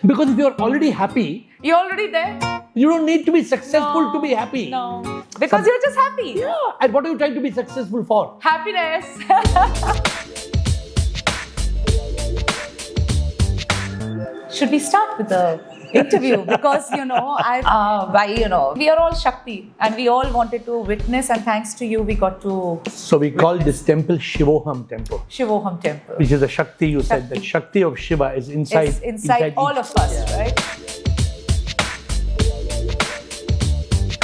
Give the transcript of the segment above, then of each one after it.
Because if you're already happy, You're already there. you don't need to be successful to be happy. No. Because you're just happy. Yeah. And what are you trying to be successful for? Happiness. Should we start with the interview? Because, we are all Shakti and we all wanted to witness, and thanks to you, we got to. So we call this temple Shivoham temple. Shivoham temple. Which is a Shakti, you said. The Shakti of Shiva is inside. It's inside all each. of us, right?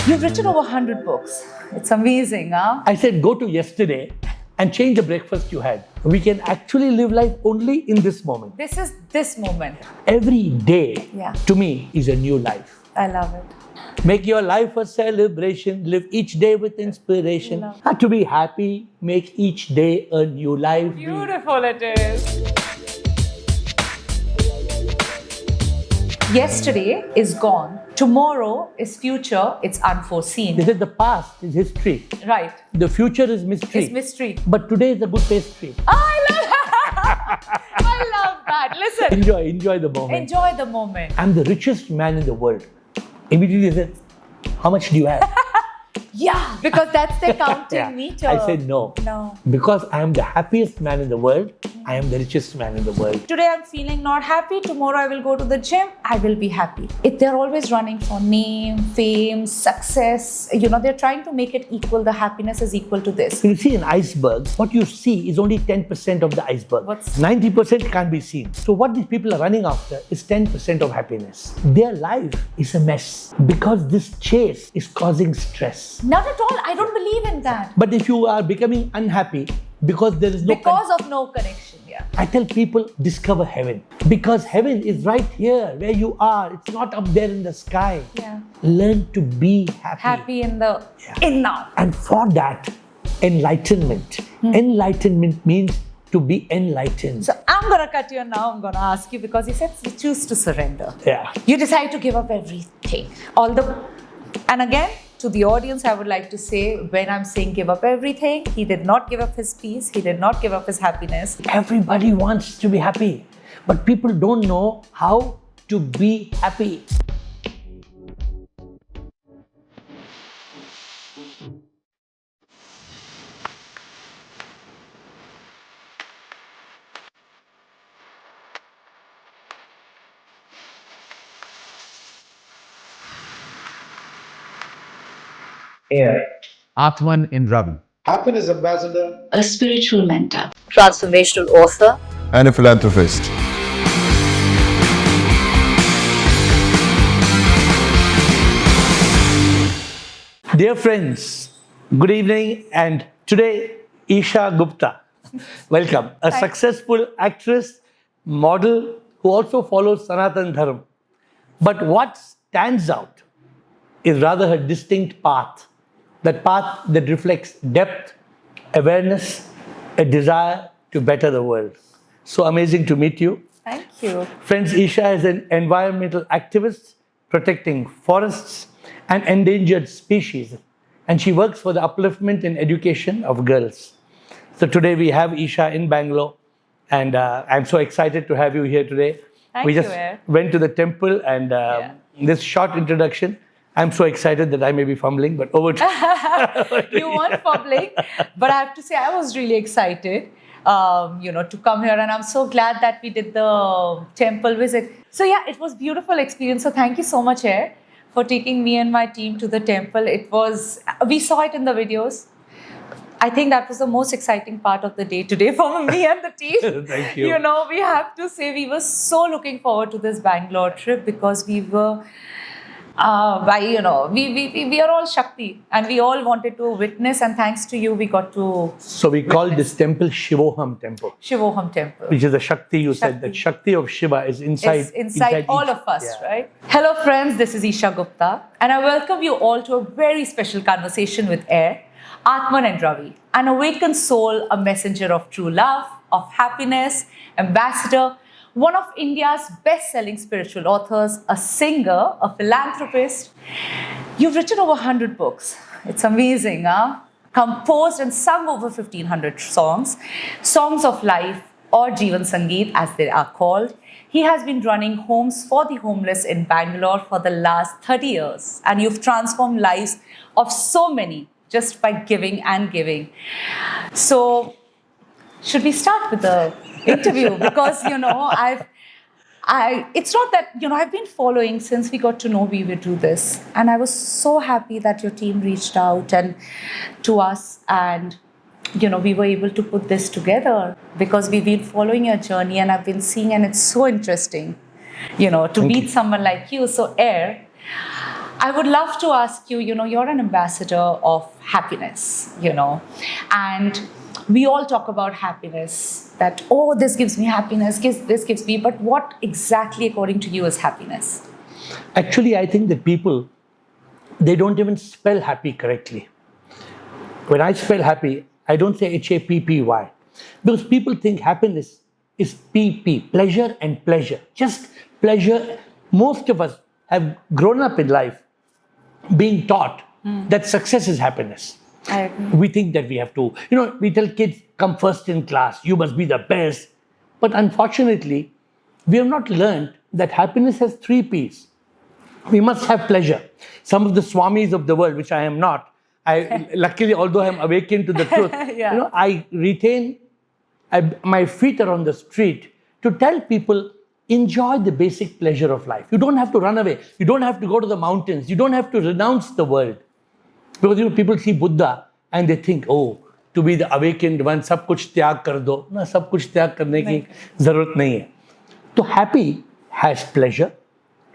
You've written over 100 books. It's amazing, huh? I said, go to yesterday and change the breakfast you had. We can actually live life only in this moment. This is this moment. Every day, Yeah. to me, is a new life. I love it. Make your life a celebration. Live each day with inspiration. And to be happy, make each day a new life. Beautiful it is. Yesterday is gone. Tomorrow is future. It's unforeseen. This is the past, is history. Right. The future is mystery. It's mystery. But today is a good pastry. Oh, I love that. I love that. Listen. Enjoy the moment. Enjoy the moment. I'm the richest man in the world. Immediately they said, how much do you have? Yeah, because that's the counting meter. I said no. No. Because I am the happiest man in the world, I am the richest man in the world. Today I'm feeling not happy. Tomorrow I will go to the gym. I will be happy. They're always running for name, fame, success. They're trying to make it equal. The happiness is equal to this. You see an iceberg, what you see is only 10% of the iceberg. 90% can't be seen. So what these people are running after is 10% of happiness. Their life is a mess because this chase is causing stress. Not at all. I don't believe in that. But if you are becoming unhappy because there is no of no connection, yeah. I tell people, discover heaven. Because heaven is right here where you are. It's not up there in the sky. Yeah. Learn to be happy. Happy in the in now. And for that, enlightenment. Enlightenment means to be enlightened. So I'm going to cut you now. I'm going to ask you, because you said you choose to surrender. Yeah. You decide to give up everything. And again, to the audience, I would like to say, when I'm saying give up everything, he did not give up his peace. He did not give up his happiness. Everybody wants to be happy, but people don't know how to be happy. Atman in Ravi. Happpiness Ambassador, a spiritual mentor, transformational author, and a philanthropist. Dear friends, good evening, and today Esha Gupta, welcome, a successful actress, model who also follows Sanatan Dharma. But what stands out is rather her distinct path, that path that reflects depth, awareness, a desire to better the world. So amazing to meet you. Thank you. Friends, Esha is an environmental activist protecting forests and endangered species, and she works for the upliftment and education of girls. So today we have Esha in Bangalore, and I'm so excited to have you here today. We just went to the temple, and this short introduction, I'm so excited that I may be fumbling, but over to you. Weren't fumbling, but I have to say I was really excited, to come here, and I'm so glad that we did the temple visit. So yeah, it was a beautiful experience. So thank you so much, for taking me and my team to the temple. We saw it in the videos. I think that was the most exciting part of the day today for me and the team. Thank you. We have to say we were so looking forward to this Bangalore trip, because we were. We are all Shakti and we all wanted to witness, and thanks to you we got to. So we call this temple Shivoham temple. Shivoham temple. Which is a Shakti, you said. The Shakti of Shiva is inside all of us, right? Hello friends, this is Esha Gupta, and I welcome you all to a very special conversation with Atman and Ravi, an awakened soul, a messenger of true love, of happiness, ambassador, one of India's best-selling spiritual authors, a singer, a philanthropist. You've written over 100 books. It's amazing, huh? Composed and sung over 1,500 songs, songs of life, or Jeevan Sangeet as they are called. He has been running homes for the homeless in Bangalore for the last 30 years. And you've transformed lives of so many just by giving and giving. So, should we start with the interview? Because, it's not that, I've been following since we got to know we would do this. And I was so happy that your team reached out and to us, and, we were able to put this together because we've been following your journey and I've been seeing, and it's so interesting, to meet someone like you. So, Air, I would love to ask you, you're an ambassador of happiness, and we all talk about happiness, that, oh, this gives me happiness, this gives me, but what exactly, according to you, is happiness? Actually, I think that people, they don't even spell happy correctly. When I spell happy, I don't say Happy, because people think happiness is PP, pleasure and pleasure, just pleasure. Most of us have grown up in life being taught that success is happiness. I agree. We think that we have to, we tell kids, come first in class, you must be the best. But unfortunately, we have not learned that happiness has 3 Ps. We must have pleasure. Some of the swamis of the world, which I am not, luckily, although I am awakened to the truth, Yeah. I retain, my feet are on the street to tell people, enjoy the basic pleasure of life. You don't have to run away. You don't have to go to the mountains. You don't have to renounce the world. Because people see Buddha and they think, oh, to be the awakened one, sab kuch tyag kar do. Na, sab kuch tyag karne ki zarurat nahi hai. So happy has pleasure.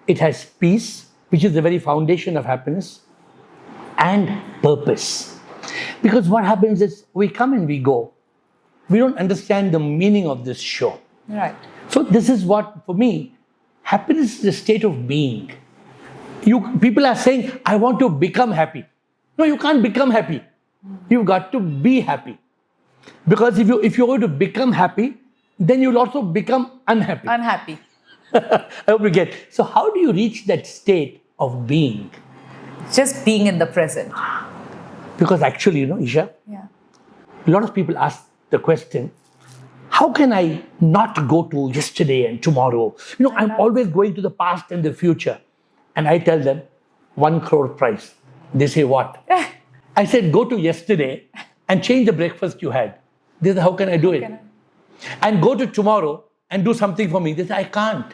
It has peace, which is the very foundation of happiness, and purpose. Because what happens is we come and we go. We don't understand the meaning of this show. Right. So this is what, for me, happiness is a state of being. People are saying, I want to become happy. No, you can't become happy. You've got to be happy. Because if you're going to become happy, then you'll also become unhappy. Unhappy. I hope you get. So how do you reach that state of being? Just being in the present. Because actually, Isha, Yeah. a lot of people ask the question, how can I not go to yesterday and tomorrow? I'm always going to the past and the future. And I tell them, 1 crore price. They say, what? I said, go to yesterday and change the breakfast you had. They say, how can I do it? And go to tomorrow and do something for me. They say, I can't.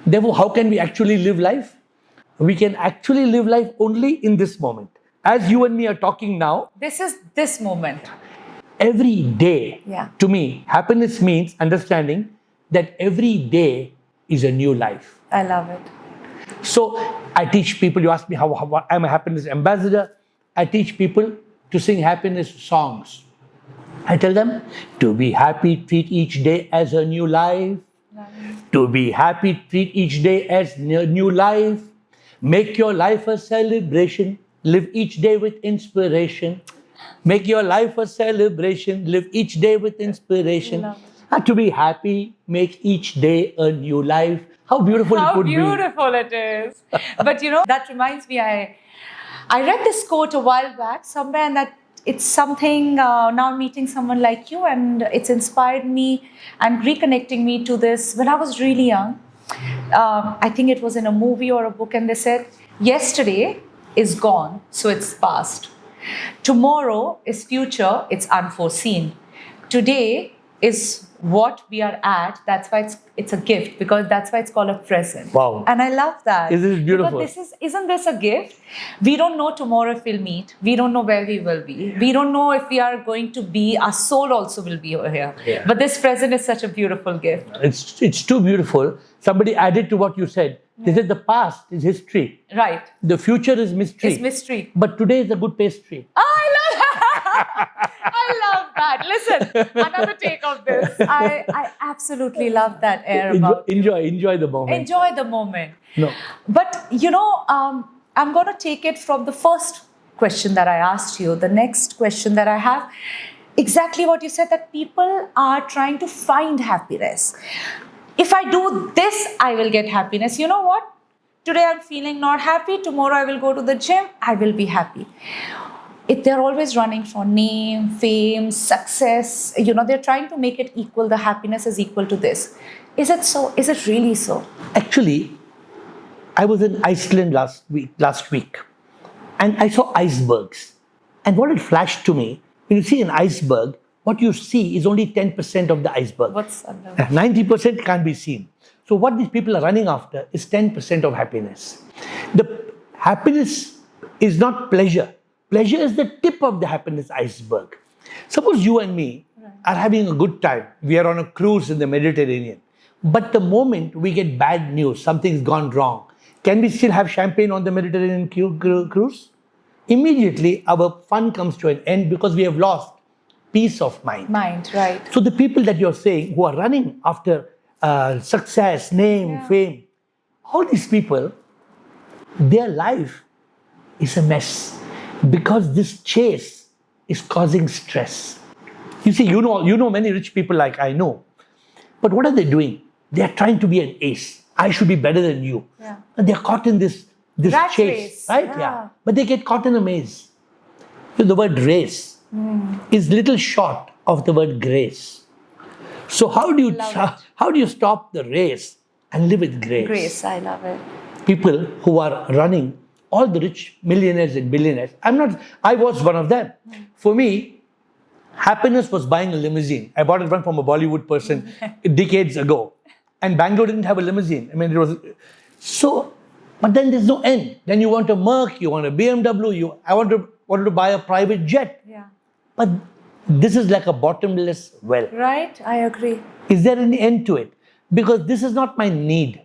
Therefore, how can we actually live life? We can actually live life only in this moment. As you and me are talking now. This is this moment. Every day, Yeah. to me, happiness means understanding that every day is a new life. I love it. So I teach people, you ask me how I'm a happiness ambassador. I teach people to sing happiness songs. I tell them to be happy, treat each day as a new life. To be happy, treat each day as a new life. Make your life a celebration. Live each day with inspiration. Make your life a celebration. Live each day with inspiration. And to be happy, make each day a new life. How beautiful it would be. How beautiful it is. But that reminds me, I read this quote a while back somewhere, and that it's something, now meeting someone like you, and it's inspired me and reconnecting me to this. When I was really young, I think it was in a movie or a book, and they said, yesterday is gone, so it's past. Tomorrow is future, it's unforeseen. Today is what we are at. That's why it's a gift, because that's why it's called a present. Wow. And I love that. Isn't it beautiful? Because isn't this a gift? We don't know tomorrow if we'll meet. We don't know where we will be. We don't know if we are going to be, our soul also will be over here. Yeah. But this present is such a beautiful gift. It's too beautiful. Somebody added to what you said. They said the past is history. Right. The future is mystery. It's mystery. But today is a good pastry. I love that. I love that. Listen, another take of this. I absolutely love that air about Enjoy the moment. Enjoy the moment. No. But, I'm going to take it from the first question that I asked you. The next question that I have, exactly what you said, that people are trying to find happiness. If I do this, I will get happiness. You know what? Today I'm feeling not happy. Tomorrow I will go to the gym. I will be happy. They're always running for name, fame, success. They're trying to make it equal. The happiness is equal to this. Is it so? Is it really so? Actually, I was in Iceland last week, and I saw icebergs. And what it flashed to me, when you see an iceberg, what you see is only 10% of the iceberg. What's under? 90% can't be seen. So what these people are running after is 10% of happiness. The happiness is not pleasure. Pleasure is the tip of the happiness iceberg. Suppose you and me are having a good time. We are on a cruise in the Mediterranean. But the moment we get bad news, something's gone wrong, can we still have champagne on the Mediterranean cruise? Immediately, our fun comes to an end because we have lost peace of mind. Right. So the people that you're saying who are running after success, name, fame, all these people, their life is a mess because this chase is causing stress. You see, you know many rich people like I know, but what are they doing? They are trying to be an ace. I should be better than you. Yeah. And they're caught in this Rat chase, race. right? Yeah. But they get caught in a maze. So the word race is little short of the word grace. So how do you stop the race and live with grace? Grace, I love it. People who are running, all the rich millionaires and billionaires. I was one of them. For me, happiness was buying a limousine. I bought it one from a Bollywood person decades ago. And Bangalore didn't have a limousine. I mean, it was so. But then there's no end. Then you want a Merc, you want a BMW, I wanted to buy a private jet. Yeah. But this is like a bottomless well. Right, I agree. Is there any end to it? Because this is not my need.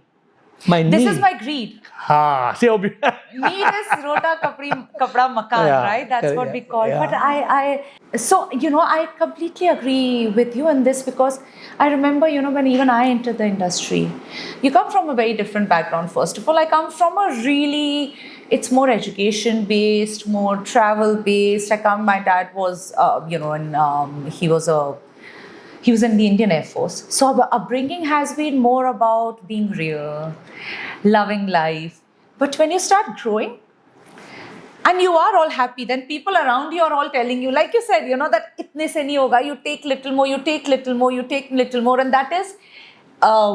This is my greed. See how Need is rota kapda makan, Yeah, right? That's what we call. yeah. But I completely agree with you on this because I remember, when even I entered the industry, you come from a very different background. First of all, I come from it's more education based, more travel based. My dad was, he was in the Indian Air Force. So our upbringing has been more about being real, loving life. But when you start growing and you are all happy, then people around you are all telling you, like you said, that itne se nahi hoga, you take little more, you take little more, you take little more. And that is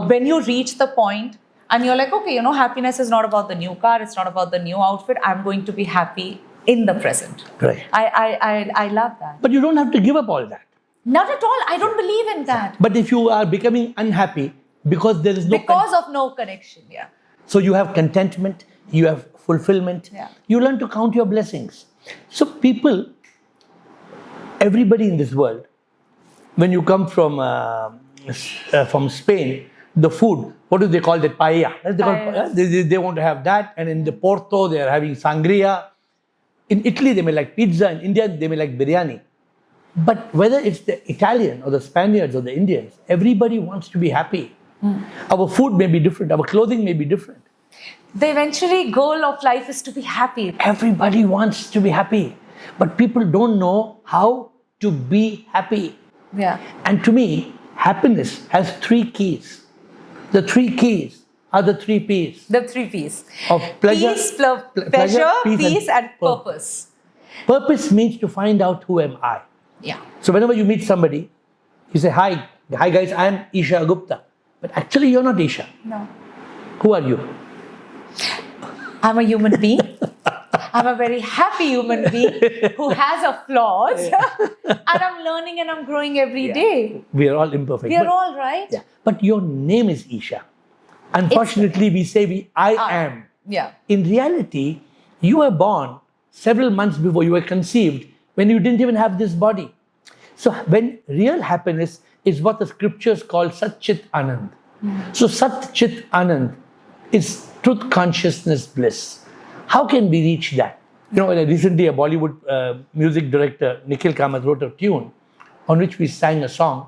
when you reach the point and you're like, okay, happiness is not about the new car, it's not about the new outfit. I'm going to be happy in the present. Right. I love that. But you don't have to give up all that. Not at all. I don't believe in that. But if you are becoming unhappy because there is no of no connection, yeah. So you have contentment, you have fulfillment, you learn to count your blessings. So everybody in this world, when you come from Spain, the food, what do they call that? Paella. They want to have that. And in the Porto, they are having sangria. In Italy, they may like pizza. In India, they may like biryani. But whether it's the Italian or the Spaniards or the Indians, everybody wants to be happy. Our food may be different. Our clothing may be different. The eventually goal of life is to be happy. Everybody wants to be happy. But people don't know how to be happy. Yeah. And to me, happiness has 3 keys. The 3 keys are the 3 P's. The 3 P's. Of pleasure, pleasure, peace and purpose. Purpose means to find out who am I. Yeah. So whenever you meet somebody, you say, hi guys, I am Esha Gupta. But actually you're not Esha. No. Who are you? I'm a human being. I'm a very happy human being who has a flaws. And I'm learning and I'm growing every day. We are all imperfect. We are all right. Yeah. But your name is Esha. Unfortunately, we say I am. Yeah. In reality, you were born several months before you were conceived when you didn't even have this body. So when real happiness is what the scriptures call Satchitanand. So Satchitanand is truth consciousness bliss. How can we reach that? Recently a Bollywood music director, Nikhil Kamath, wrote a tune on which we sang a song.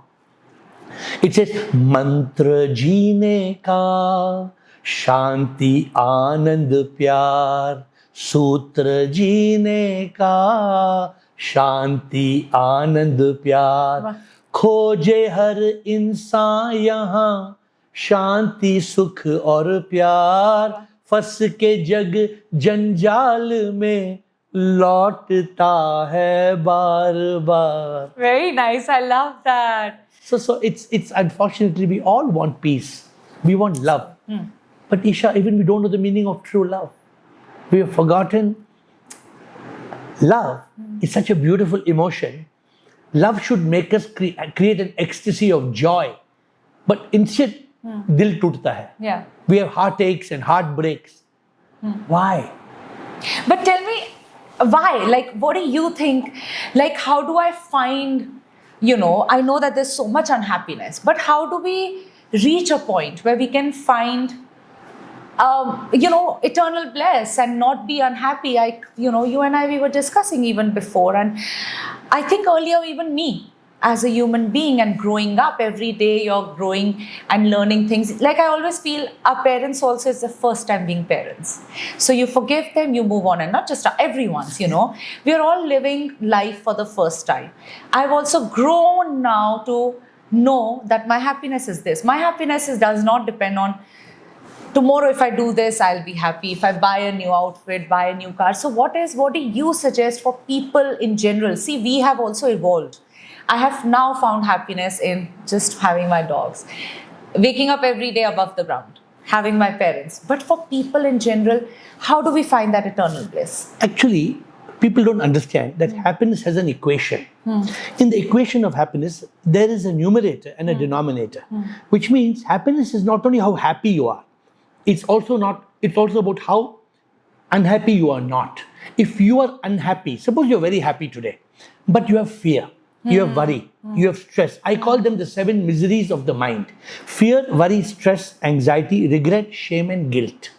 It says, Mantra jeene ka, Shanti Anand Pyar, Sutra jeene ka, Shanti Anand Pyar, खोजे हर इंसान यहाँ शांति सुख और प्यार फंस के जग जंजाल में लौटता है बार बार. Very nice. I love that. So it's unfortunately we all want peace. We want love. But Isha, even we don't know the meaning of true love. We have forgotten love is such a beautiful emotion. Love should make us create an ecstasy of joy. But instead, dil tootta hai. Yeah. We have heartaches and heartbreaks. Why? But tell me, why? Like, what do you think? Like, how do I find, I know that there's so much unhappiness, but how do we reach a point where we can find, eternal bliss and not be unhappy? You and I, we were discussing even before, and I think earlier, even me, as a human being and growing up every day, you're growing and learning things. Like I always feel our parents also is the first time being parents. So you forgive them, you move on, and not just everyone's, We are all living life for the first time. I've also grown now to know that my happiness is this. My happiness does not depend on tomorrow if I do this, I'll be happy. If I buy a new outfit, buy a new car. So what do you suggest for people in general? See, we have also evolved. I have now found happiness in just having my dogs, waking up every day above the ground, having my parents. But for people in general, how do we find that eternal bliss? Actually, people don't understand that happiness has an equation. In the equation of happiness, there is a numerator and a denominator, which means happiness is not only how happy you are, it's also about how unhappy you are not. If you are unhappy, suppose you're very happy today, but you have fear, you have worry, you have stress. I call them the 7 miseries of the mind. Fear, worry, stress, anxiety, regret, shame, and guilt.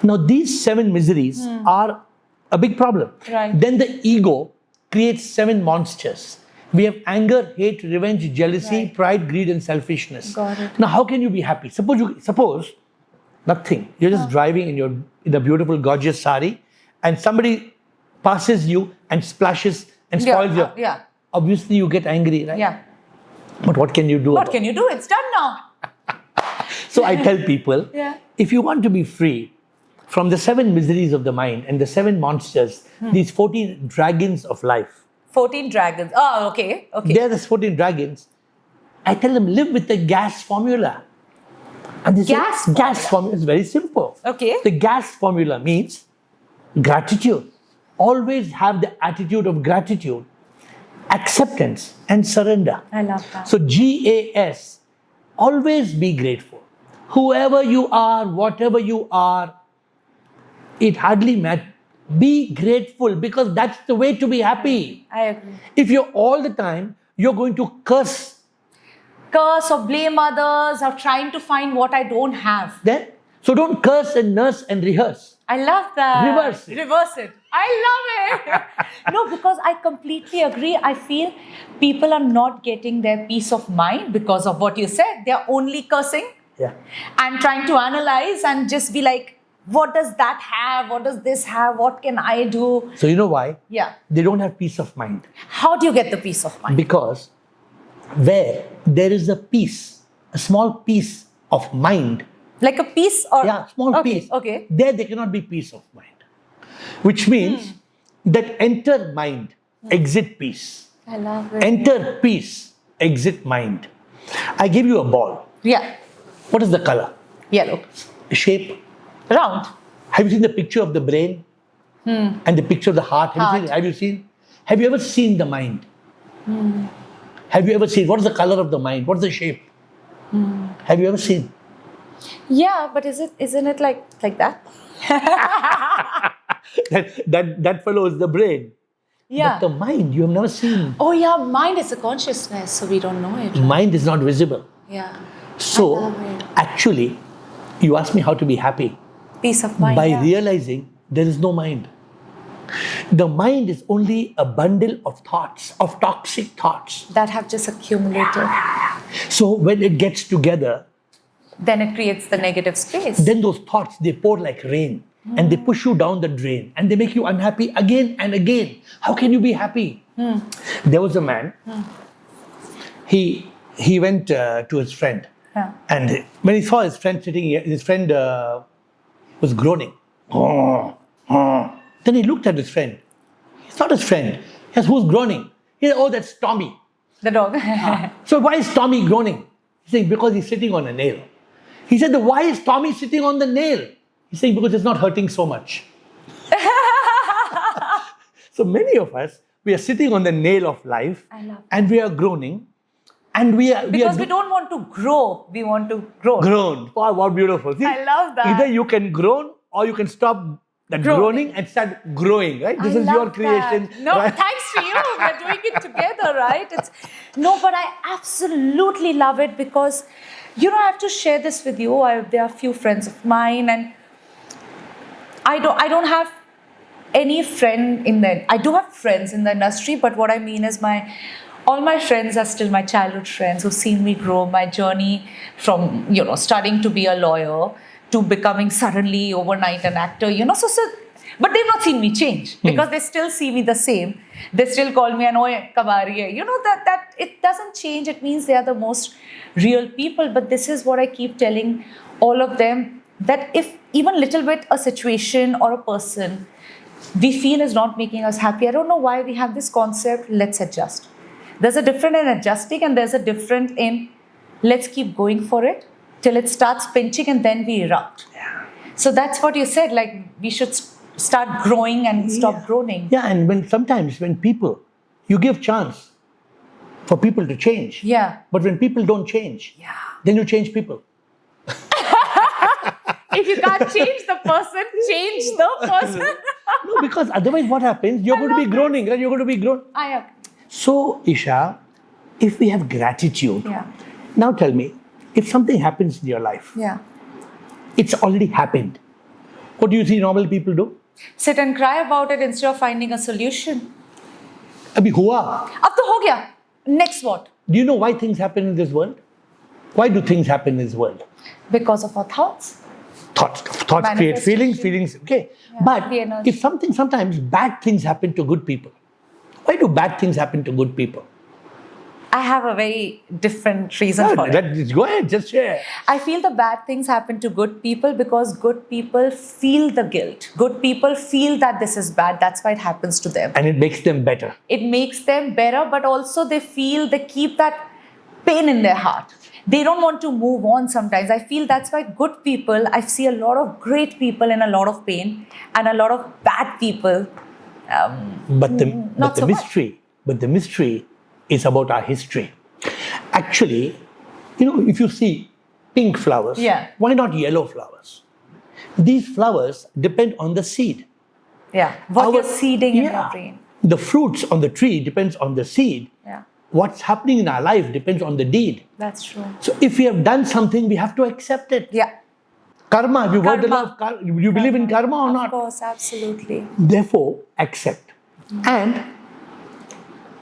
Now, these 7 miseries are a big problem. Right. Then the ego creates 7 monsters. We have anger, hate, revenge, jealousy, pride, greed, and selfishness. Got it. Now, how can you be happy? Suppose nothing. You're just driving in a beautiful, gorgeous sari, and somebody passes you and splashes and spoils your. Yeah. Obviously, you get angry, right? Yeah. But what can you do? What can you do? It's done now. So I tell people, if you want to be free from the 7 miseries of the mind and the 7 monsters, these 14 dragons of life. 14 dragons. Oh, okay. They're the 14 dragons. I tell them, live with the gas formula. And this gas formula is very simple. Okay. The gas formula means gratitude. Always have the attitude of gratitude, acceptance, and surrender. I love that. So GAS, always be grateful. Whoever you are, whatever you are, it hardly matters. Be grateful, because that's the way to be happy. I agree. If you're all the time, you're going to curse. Or blame others or trying to find what I don't have. So don't curse and nurse and rehearse. I love that. Reverse it. Reverse it. I love it. No, because I completely agree. I feel people are not getting their peace of mind because of what you said. They're only cursing and trying to analyze and just be like, what does that have? What does this have? What can I do? So you know why? Yeah. They don't have peace of mind. How do you get the peace of mind? Because where there is a piece, a small piece of mind. Like a piece or? Yeah, small piece. Okay. There cannot be peace of mind. Which means that enter mind, exit peace. I love it. Enter peace, exit mind. I give you a ball. Yeah. What is the color? Yellow. Shape? Round. Have you seen the picture of the brain? And the picture of the heart? Have you seen? Have you ever seen the mind? Have you ever seen? What is the color of the mind? What is the shape? Have you ever seen? Yeah, but isn't it like that? that fellow is the brain. Yeah. But the mind, you have never seen. Oh yeah, mind is a consciousness, so we don't know it. Mind is not visible. Yeah. So, actually, you ask me how to be happy. Peace of mind. By realizing there is no mind. The mind is only a bundle of thoughts, of toxic thoughts. That have just accumulated. So when it gets together, then it creates the negative space. Then those thoughts, they pour like rain and they push you down the drain and they make you unhappy again and again. How can you be happy? There was a man, he went to his friend. Yeah. And when he saw his friend sitting here, his friend was groaning. Then he looked at his friend. It's not his friend. He says, who's groaning? He said, oh, that's Tommy. The dog. So why is Tommy groaning? He's saying, because he's sitting on a nail. He said, why is Tommy sitting on the nail? He's saying, because it's not hurting so much. So many of us, we are sitting on the nail of life and we are groaning. And because we don't want to grow, we want to groan. Groan. Wow, what beautiful. See, I love that. Either you can groan or you can stop the groaning and start growing, right? This is your creation. That. No, right? thanks to you. We're doing it together, right? But I absolutely love it because, I have to share this with you. There are a few friends of mine, and I don't have any friend I do have friends in the industry, but what I mean is all my friends are still my childhood friends who've seen me grow, my journey from, studying to be a lawyer to becoming suddenly overnight an actor, but they've not seen me change because they still see me the same. They still call me an oye kabari. That it doesn't change. It means they are the most real people. But this is what I keep telling all of them, that if even little bit a situation or a person we feel is not making us happy, I don't know why we have this concept, let's adjust. There's a difference in adjusting and there's a difference in let's keep going for it till it starts pinching and then we erupt. Yeah. So that's what you said, like we should start growing and stop groaning. Yeah, and sometimes when you give chance for people to change. Yeah. But when people don't change, then you change people. If you can't change the person, change the person. No, because otherwise what happens? You're going to be groaning, right? You're going to be groaning. I am. So, Esha, if we have gratitude, now tell me, if something happens in your life, it's already happened. What do you see normal people do? Sit and cry about it instead of finding a solution. Abhi hua. Ab to ho gaya. Next what? Do you know why things happen in this world? Why do things happen in this world? Because of our thoughts. Thoughts create feelings, okay. Yeah, but if sometimes bad things happen to good people, why do bad things happen to good people? I have a very different reason for it. Go ahead, just share. I feel the bad things happen to good people because good people feel the guilt. Good people feel that this is bad. That's why it happens to them. And it makes them better. It makes them better, but also they keep that pain in their heart. They don't want to move on sometimes. I feel that's why good people, I see a lot of great people in a lot of pain and a lot of bad people. But the mystery is about our history. Actually, if you see pink flowers, why not yellow flowers? These flowers depend on the seed. Yeah, what you're seeding in your brain. The fruits on the tree depends on the seed. Yeah. What's happening in our life depends on the deed. That's true. So if we have done something, we have to accept it. Yeah. Karma, have you heard the law of karma? Do you believe in karma or not? Of course, absolutely. Therefore, accept. And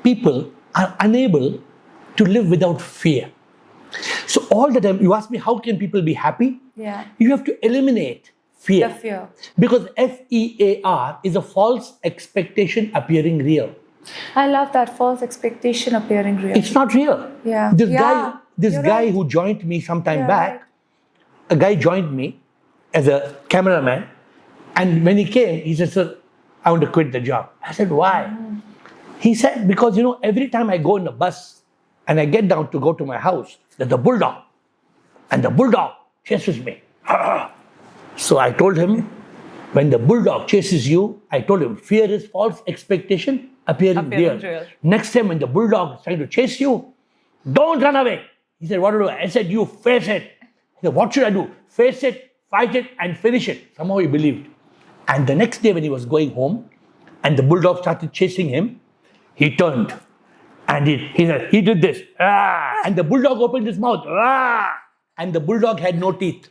people are unable to live without fear. So all the time, you ask me, how can people be happy? Yeah. You have to eliminate fear. The fear. Because FEAR is a false expectation appearing real. I love that, false expectation appearing real. It's not real. Yeah. This guy who joined me some time back, a guy joined me as a cameraman, and when he came, he said, "Sir, I want to quit the job." I said, "Why?" He said, "Because every time I go in a bus and I get down to go to my house, there's a bulldog, and the bulldog chases me." So I told him, when the bulldog chases you, I told him, fear is false expectation appearing real. Next time when the bulldog is trying to chase you, don't run away. He said, "What to do?" I said, "You face it." He said, "What should I do?" "Face it, fight it, and finish it." Somehow he believed. And the next day when he was going home and the bulldog started chasing him, he turned and he did this. And the bulldog opened his mouth. And the bulldog had no teeth.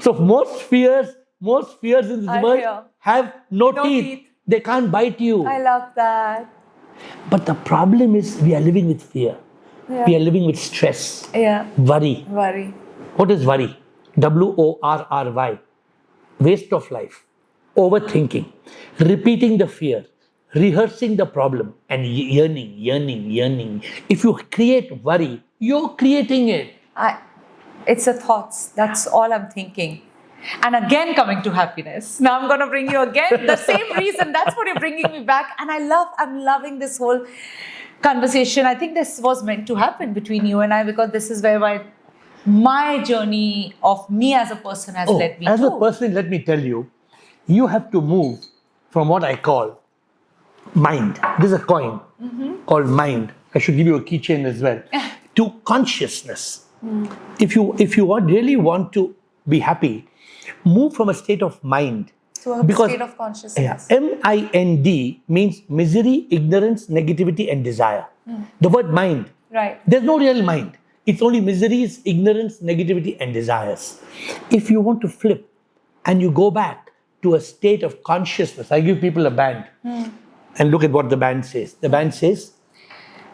So most fears in this world have no teeth. They can't bite you. I love that. But the problem is we are living with fear. Yeah. We are living with stress. Yeah. Worry. Worry. What is worry? WORRY. Waste of life. Overthinking. Repeating the fear. Rehearsing the problem. And yearning. If you create worry, you're creating it. It's the thoughts. That's all I'm thinking. And again, coming to happiness. Now I'm going to bring you again the same reason. That's what you're bringing me back. And I'm loving this whole conversation. I think this was meant to happen between you and I, because this is where my journey of me as a person has led me to. As a person, let me tell you, you have to move from what I call mind. There's a coin called mind. I should give you a keychain as well. To consciousness. If you really want to be happy, move from a state of mind to a state of consciousness. MIND means misery, ignorance, negativity, and desire. The word mind. Right. There's no real mind. It's only miseries, ignorance, negativity, and desires. If you want to flip and you go back to a state of consciousness, I give people a band. And look at what the band says. The band says,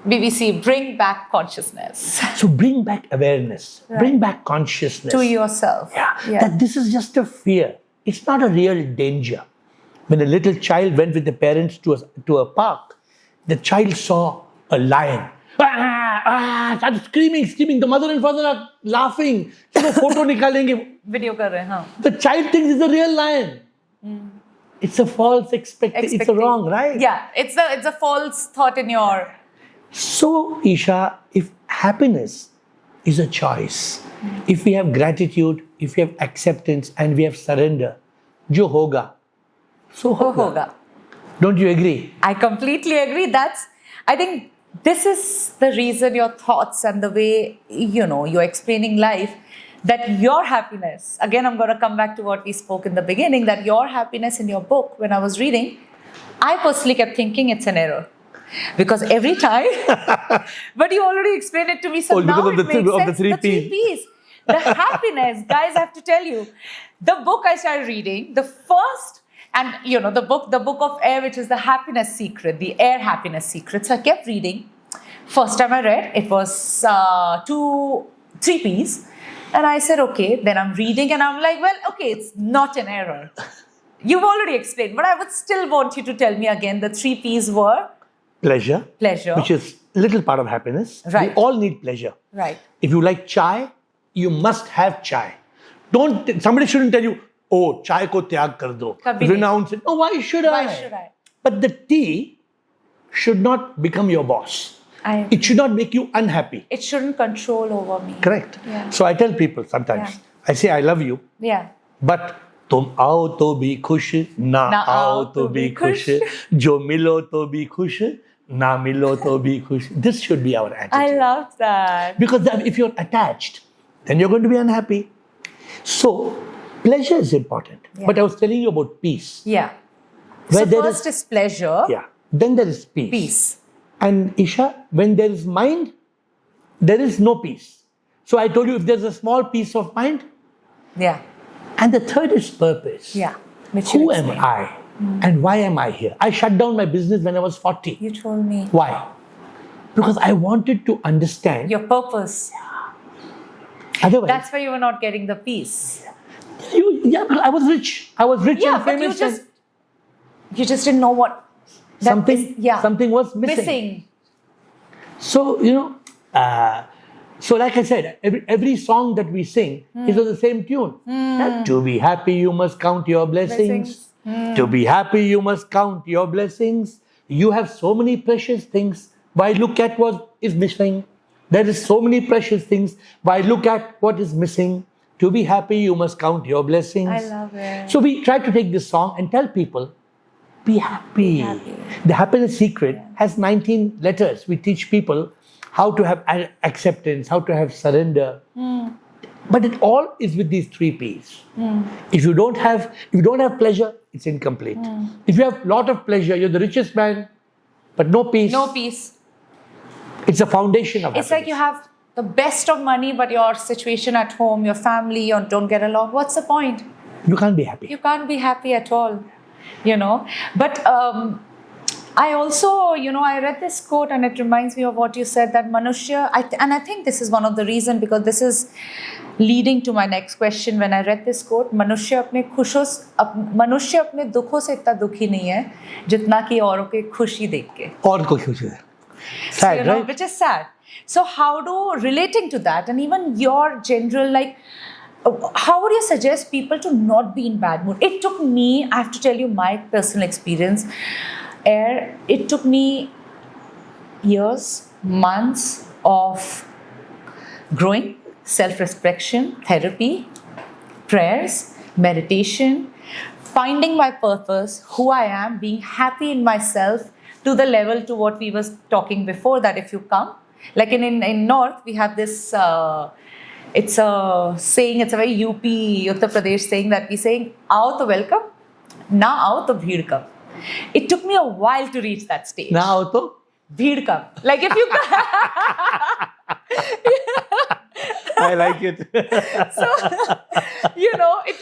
BBC, bring back consciousness. So bring back awareness, bring back consciousness. To yourself. Yeah. That this is just a fear. It's not a real danger. When a little child went with the parents to a park, the child saw a lion. Started screaming. The mother and father are laughing. Photo nikalenge. Video kar rahe, haan. The child thinks it's a real lion. It's a false expectation. It's a wrong, right? Yeah, it's a false thought in your... So, Esha, if happiness is a choice, if we have gratitude, if we have acceptance, and we have surrender, jo hoga, so hoga. Don't you agree? I completely agree. I think this is the reason your thoughts and the way, you're explaining life, that your happiness, again, I'm going to come back to what we spoke in the beginning, that your happiness in your book, when I was reading, I personally kept thinking it's an error. Because every time, but you already explained it to me, so now it makes sense. The three Ps. The happiness, guys, I have to tell you, the book I started reading, the first, and the book of Air, which is the happiness secret, the Air happiness secret. So I kept reading. First time I read, it was 3 Ps. And I said, okay, then I'm reading and I'm like, well, okay, it's not an error. You've already explained, but I would still want you to tell me again, the 3 Ps were? Pleasure, which is a little part of happiness. Right. We all need pleasure. Right. If you like chai, you must have chai. Somebody shouldn't tell you, oh, chai ko tyag kar do. Renounce it. Oh, why should I? But the tea should not become your boss. It should not make you unhappy. It shouldn't control over me. Correct. Yeah. So I tell people sometimes, I say, I love you. Yeah. But तुम आओ तो भी खुश ना आओ तो भी खुश जो मिलो तो भी खुश ना मिलो तो भी खुश. This should be our attitude. I love that. Because if you're attached, then you're going to be unhappy. So pleasure is important. Yeah. But I was telling you about peace. Yeah. Where so first is pleasure. Yeah. Then there is peace. Peace. And Esha, when there is mind, there is no peace. So I told you, if there's a small piece of mind. Yeah. And the third is purpose. Yeah. Who am I? And why am I here? I shut down my business when I was 40. You told me. Why? Because I wanted to understand your purpose. Otherwise, that's why you were not getting the peace. Because I was rich. I was rich and famous. But you just didn't know what something was missing. So, so like I said, every song that we sing is on the same tune. To be happy, you must count your blessings. To be happy, you must count your blessings. You have so many precious things. Why look at what is missing? There is so many precious things. Why look at what is missing? To be happy, you must count your blessings. I love it. So we try to take this song and tell people, be happy. The happiness secret has 19 letters. We teach people how to have acceptance, how to have surrender. But it all is with these 3 Ps. If you don't have pleasure, it's incomplete. If you have a lot of pleasure, you're the richest man, but no peace. No peace. It's a foundation of happiness. It's like you have the best of money, but your situation at home, your family, you don't get along. What's the point? You can't be happy. You can't be happy at all, But I also, I read this quote and it reminds me of what you said, that Manushya, and I think this is one of the reasons, because this is leading to my next question. When I read this quote, Manushya अपने दुखों से इतना दुखी नहीं है जितना कि औरों के खुशी देख के. और को खुशी है. Sad, Which is sad. So how relating to that, and even your general, how would you suggest people to not be in bad mood? It took me, I have to tell you my personal experience, it took me years, months of growing, self-reflection, therapy, prayers, meditation, finding my purpose, who I am, being happy in myself, to the level to what we was talking before, that if you come, like in North, we have this, it's a saying, it's a very UP, Uttar Pradesh saying that we saying, "Aao to welcome, na aao to bheed kam." It took me a while to reach that stage. Na aao to bheed kam. Like if you I like it. So,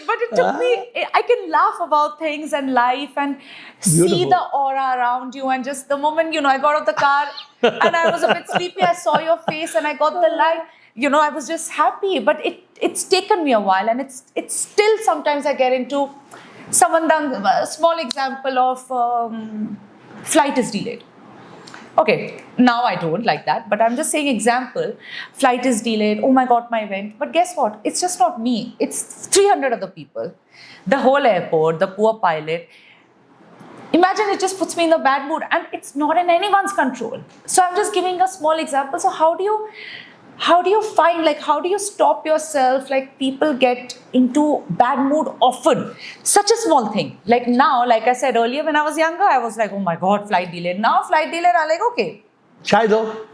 but it took me, I can laugh about things and life and see Beautiful. the aura around you, and just the moment, I got out of the car and I was a bit sleepy, I saw your face and I got the light, I was just happy. But it's taken me a while, and it's still sometimes I get into a small example of flight is delayed. Okay, now I don't like that, but I'm just saying example, flight is delayed, oh my God, my event. But guess what? It's just not me. It's 300 other people. The whole airport, the poor pilot. Imagine it just puts me in a bad mood, and it's not in anyone's control. So I'm just giving a small example. So how do you find, how do you stop yourself? Like, people get into bad mood often. Such a small thing. Like now, like I said earlier, when I was younger, I was like, oh my God, flight delayed. Now flight delayed, I'm like, okay. Chai do.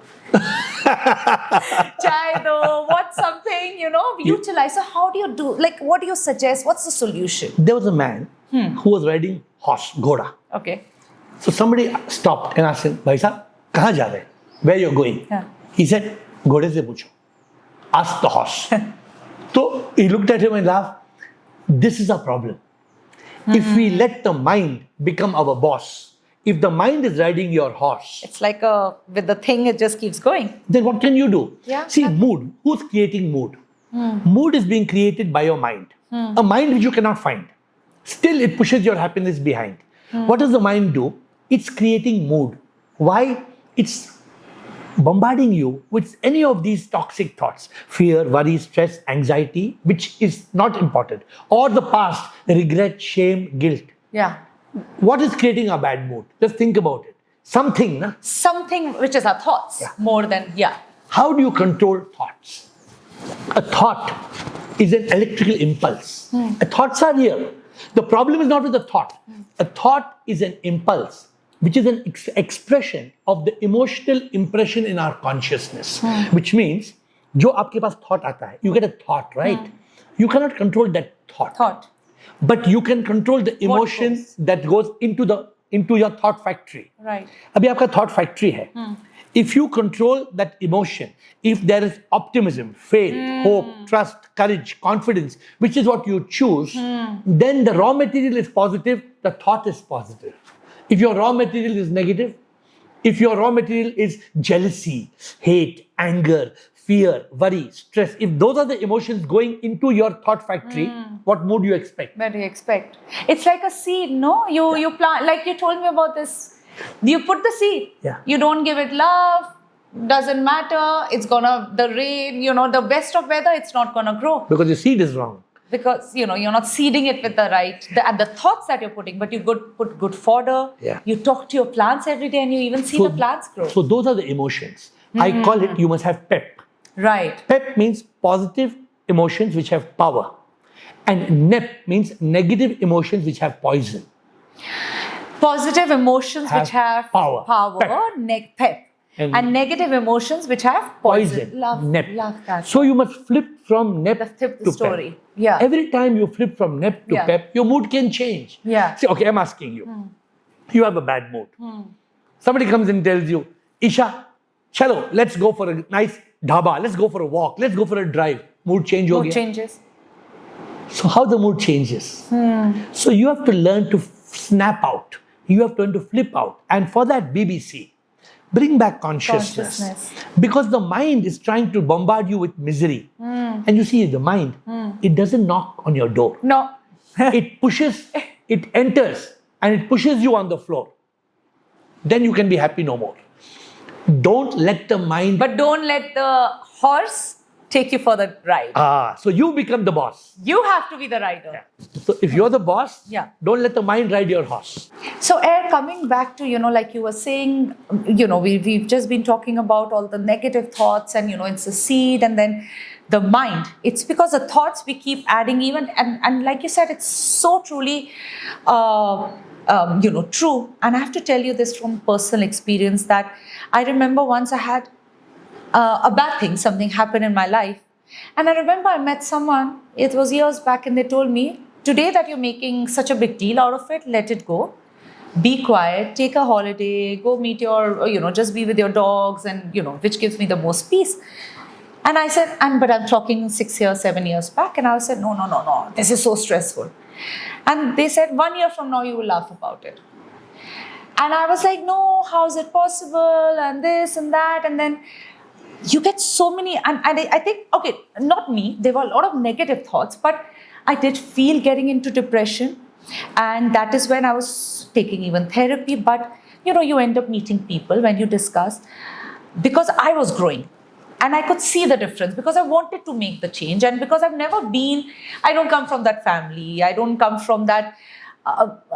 Chai do, what's something, utilize. So how do you do, what do you suggest? What's the solution? There was a man who was riding horse, ghoda. Okay. So somebody stopped and asked him, "Bhai sahab, kahan ja rahe? Where you're going?" Yeah. He said, "Ghode se pucho. Ask the horse." So he looked at him and laughed. This is a problem. If we let the mind become our boss, if the mind is riding your horse, It's like with the thing, it just keeps going. then what can you do? Yeah. See, mood. Who's creating mood? Mood is being created by your mind. A mind which you cannot find. Still, it pushes your happiness behind. What does the mind do? It's creating mood. Why? It's bombarding you with any of these toxic thoughts: fear, worry, stress, anxiety, which is not important, or the past, regret, shame, guilt. Yeah. What is creating a bad mood? Just think about it. Something, na? Something which is our thoughts more than, How do you control thoughts? A thought is an electrical impulse. Thoughts are real. The problem is not with the thought. A thought is an impulse, which is an expression of the emotional impression in our consciousness. Which means, जो आपके पास thought आता है, you get a thought, right? You cannot control that thought. But you can control the emotion that goes into your thought factory. Right. अभी आपका thought factory है. If you control that emotion, if there is optimism, faith, hope, trust, courage, confidence, which is what you choose, then the raw material is positive, the thought is positive. If your raw material is negative, if your raw material is jealousy, hate, anger, fear, worry, stress, if those are the emotions going into your thought factory, what mood do you expect? What do you expect? It's like a seed, no? You plant, like you told me about this. You put the seed. Yeah. You don't give it love. Doesn't matter. It's gonna, the rain, the best of weather, it's not gonna grow. Because the seed is wrong. Because, you're not seeding it with the thoughts that you're putting, but you put good fodder. Yeah. You talk to your plants every day and you even see the plants grow. So those are the emotions. I call it, you must have pep. Right. Pep means positive emotions which have power. And nep means negative emotions which have poison. Positive emotions which have power. Pep. And negative emotions which have poison. Love that. So you must flip from nep Flip the to story. pep. Yeah. Every time you flip from nep to pep, your mood can change. Yeah. See, okay, I'm asking you. You have a bad mood. Somebody comes and tells you, "Isha, chalo, let's go for a nice dhaba. Let's go for a walk. Let's go for a drive." Mood change ho Mood gaya. changes. So how the mood changes? So you have to learn to snap out. You have to learn to flip out. And for that, BBC, bring back consciousness. Because the mind is trying to bombard you with misery. And you see, the mind, it doesn't knock on your door. No. It pushes, it enters, and it pushes you on the floor. Then you can be happy no more. Don't let the mind... But don't let the horse take you for the ride. So you become the boss. You have to be the rider. So if you're the boss, Yeah. don't let the mind ride your horse. So, Air, coming back to, like you were saying, we've just been talking about all the negative thoughts and, it's a seed, and then the mind. It's because the thoughts we keep adding even, and like you said, it's so truly, true. And I have to tell you this from personal experience that I remember once I had a bad thing, something happened in my life. And I remember I met someone, it was years back, and they told me, today that you're making such a big deal out of it, let it go. Be quiet, take a holiday, go meet your, just be with your dogs, and, which gives me the most peace. And I said, but I'm talking 6 years, 7 years back. And I said, no, this is so stressful. And they said, 1 year from now, you will laugh about it. And I was like, no, how is it possible? And this and that. And then you get so many, and I think, okay, not me, there were a lot of negative thoughts, but I did feel getting into depression. And that is when I was taking even therapy. But, you end up meeting people when you discuss, because I was growing. And I could see the difference because I wanted to make the change. And because I don't come from that family. I don't come from that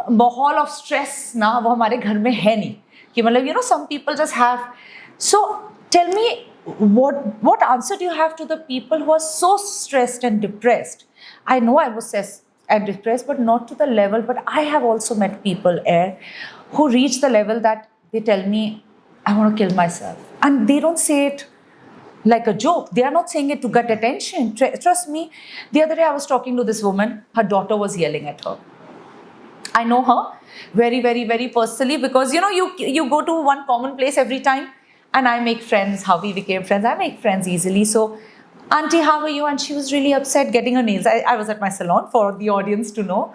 mahal of stress. Na, wo hamare ghar mein hai nahi. Ki matlab, some people just have. So tell me, what answer do you have to the people who are so stressed and depressed? I know I was stressed and depressed, but not to the level. But I have also met people, Air, who reach the level that they tell me, I want to kill myself. And they don't say it like a joke. They are not saying it to get attention. Trust me, the other day I was talking to this woman. Her daughter was yelling at her. I know her very, very, very personally because, you go to one common place every time and I make friends. How we became friends, I make friends easily. So, Auntie, how are you? And she was really upset getting her nails. I was at my salon for the audience to know.